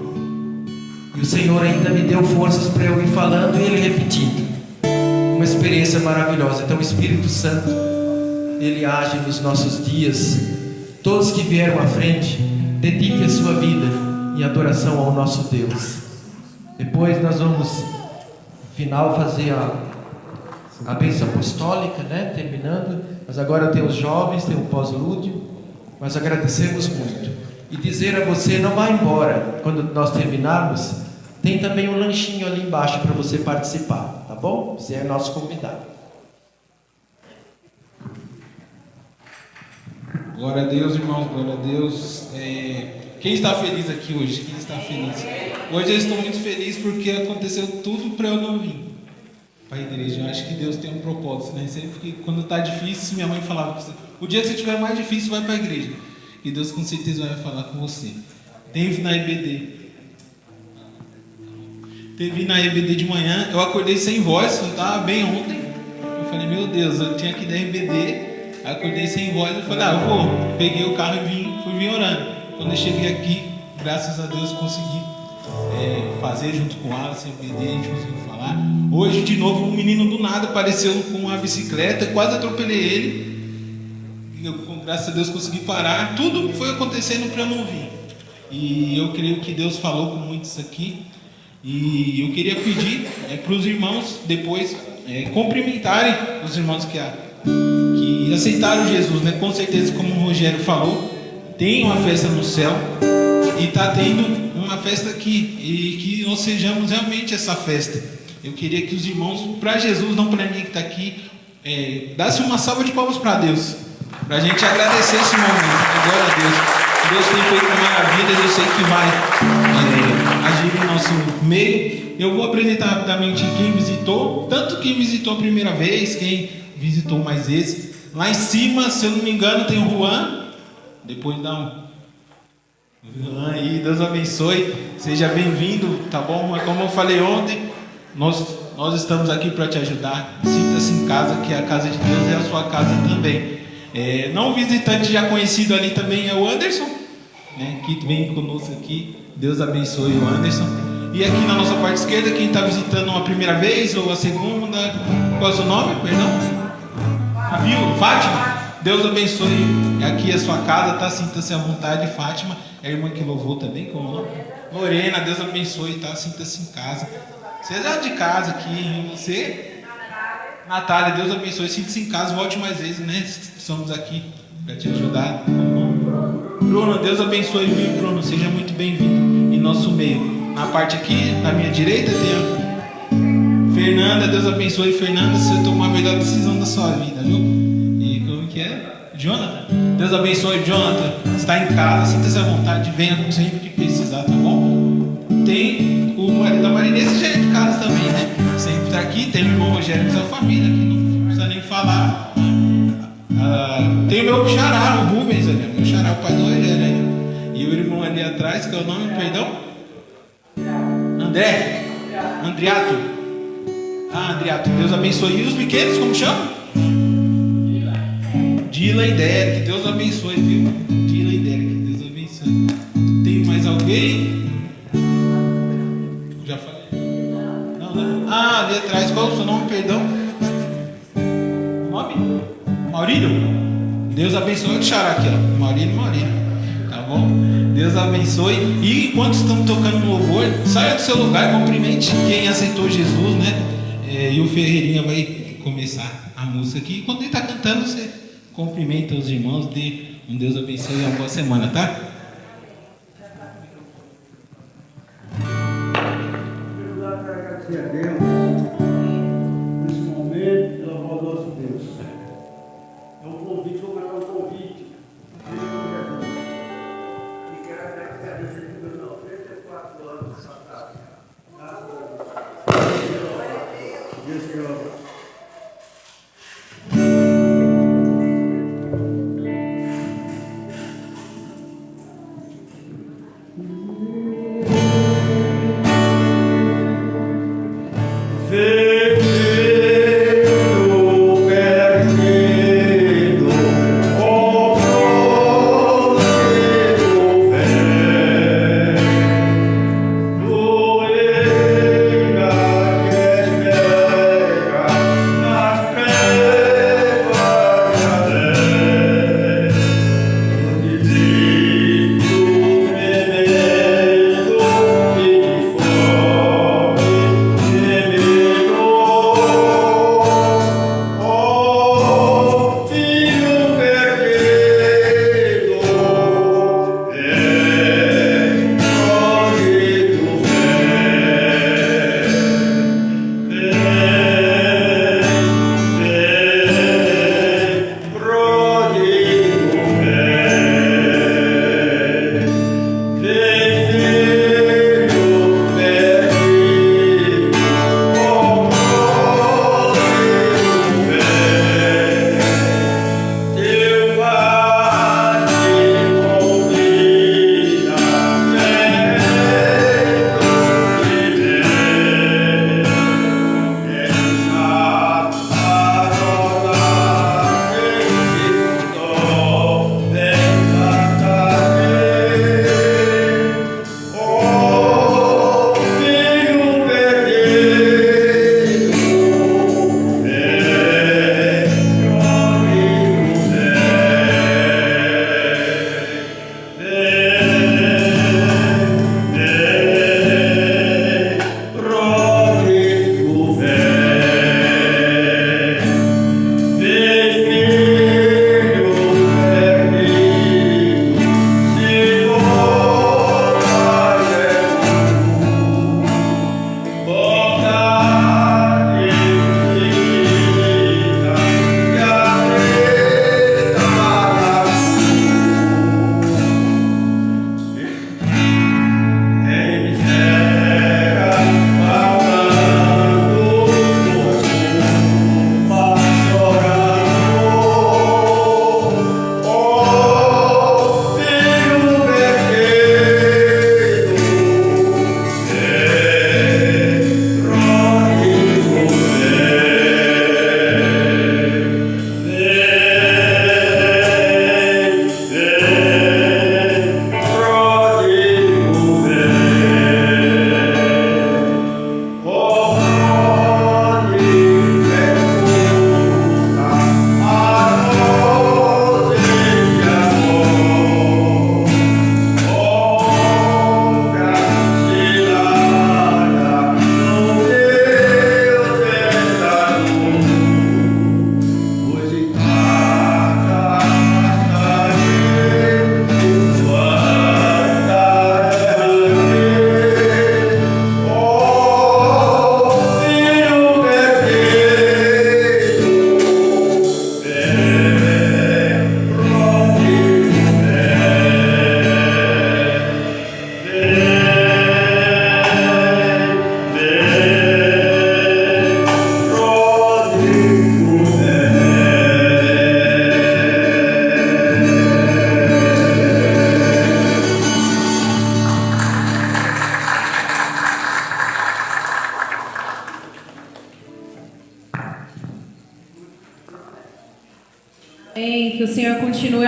E o Senhor ainda me deu forças para eu ir falando e Ele repetindo. Uma experiência maravilhosa. Então o Espírito Santo, Ele age nos nossos dias. Todos que vieram à frente, dediquem a sua vida em adoração ao nosso Deus. Depois nós vamos, no final, fazer a bênção apostólica, né? Terminando. Mas agora tem os jovens, tem o pós-lúdio. Nós agradecemos muito. E dizer a você: não vá embora. Quando nós terminarmos, tem também um lanchinho ali embaixo para você participar, tá bom? Você é nosso convidado. Glória a Deus, irmãos, glória a Deus. Quem está feliz aqui hoje? Quem está feliz? Hoje eu estou muito feliz porque aconteceu tudo para eu não vir para a igreja. Eu acho que Deus tem um propósito, né? Sempre que quando está difícil, minha mãe falava: o dia que você estiver mais difícil, vai para a igreja. E Deus com certeza vai falar com você. Teve na EBD de manhã, eu acordei sem voz, eu estava bem ontem. Eu falei: meu Deus, eu tinha que ir na EBD. Acordei sem voz, eu falei: eu vou. Peguei o carro e fui vir orando. Quando eu cheguei aqui, graças a Deus, consegui fazer junto com o Alice, EBD, a gente conseguiu falar. Hoje, de novo, um menino do nada apareceu com uma bicicleta, quase atropelei ele. Eu, graças a Deus, consegui parar. Tudo foi acontecendo para eu não vir. E eu creio que Deus falou com muitos aqui. E eu queria pedir para os irmãos depois cumprimentarem os irmãos que aceitaram Jesus, né? Com certeza, como o Rogério falou, tem uma festa no céu e está tendo uma festa aqui, e que nós sejamos realmente essa festa. Eu queria que os irmãos, para Jesus, não para mim que está aqui, desse uma salva de palmas para Deus, para a gente agradecer esse momento. Glória a Deus. Deus tem feito maravilhas, eu sei que vai agir no nosso meio. Eu vou apresentar rapidamente quem visitou, tanto quem visitou a primeira vez, quem visitou mais vezes. Lá em cima, se eu não me engano, tem o Juan. Depois dá um Juan aí, Deus abençoe, seja bem-vindo, tá bom? Mas como eu falei ontem, nós estamos aqui para te ajudar. Sinta-se em casa, que a casa de Deus é a sua casa também. Não visitante já conhecido ali também é o Anderson, né, que vem conosco aqui. Deus abençoe o Anderson. E aqui na nossa parte esquerda, quem está visitando a primeira vez ou a segunda, qual é o seu nome? Perdão? Fátima. Deus abençoe. Aqui é a sua casa, tá? Sinta-se à vontade. Fátima é a irmã que louvou também, como nome? Lorena, Deus abençoe, tá? Sinta-se em casa. Seja de casa aqui, você... Natália, Deus abençoe, sinta-se em casa, volte mais vezes, né? Estamos aqui para te ajudar. Bruno, Deus abençoe, viu, Bruno? Seja muito bem-vindo em nosso meio. Na parte aqui, na minha direita, tem a Fernanda, Deus abençoe. Fernanda, você tomou a melhor decisão da sua vida, viu? E como que é? Jonathan, Deus abençoe. Jonathan, está em casa, sinta-se à vontade, venha sempre que precisar, tá bom? Tem o marido da Marinês, já é de casa também, né? Sempre está aqui. Tem o irmão Rogério com sua família, que não precisa nem falar. Tem o meu xará, o Rubens, ali, meu xará, o pai do Rogério, ali. E o irmão ali atrás, que é o nome, perdão? Andriato. Andriato, Deus abençoe. E os pequenos, como chama? Dila e Derek, Deus abençoe, viu? Dila e Derek, Deus abençoe. Tem mais alguém? Já falei? Não. Ali atrás, qual é o seu nome, perdão? O nome? Maurílio? Deus abençoe. Deixa eu aqui, ó. Maurílio. Tá bom? Deus abençoe. E enquanto estamos tocando no louvor, saia do seu lugar, cumprimente quem aceitou Jesus, né? E o Ferreirinha vai começar a música aqui. E quando ele está cantando, você cumprimenta os irmãos, dê um Deus abençoe e uma boa semana, tá? Quero dar para agradecer a Deus nesse momento, pela voz do nosso Deus. É um convite, vou mandar um convite. E quero agradecer a Deus por 94 anos de saudade. Deus que ama.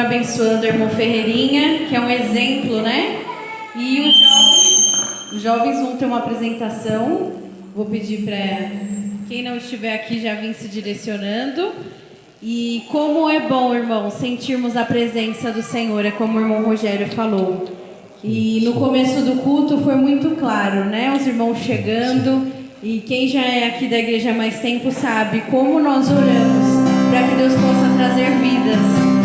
abençoando o irmão Ferreirinha, que é um exemplo, né? E os jovens vão ter uma apresentação. Vou pedir para quem não estiver aqui já vir se direcionando. E como é bom, irmão, sentirmos a presença do Senhor, é como o irmão Rogério falou. E no começo do culto foi muito claro, né? Os irmãos chegando, e quem já é aqui da igreja há mais tempo sabe como nós oramos para que Deus possa trazer vidas.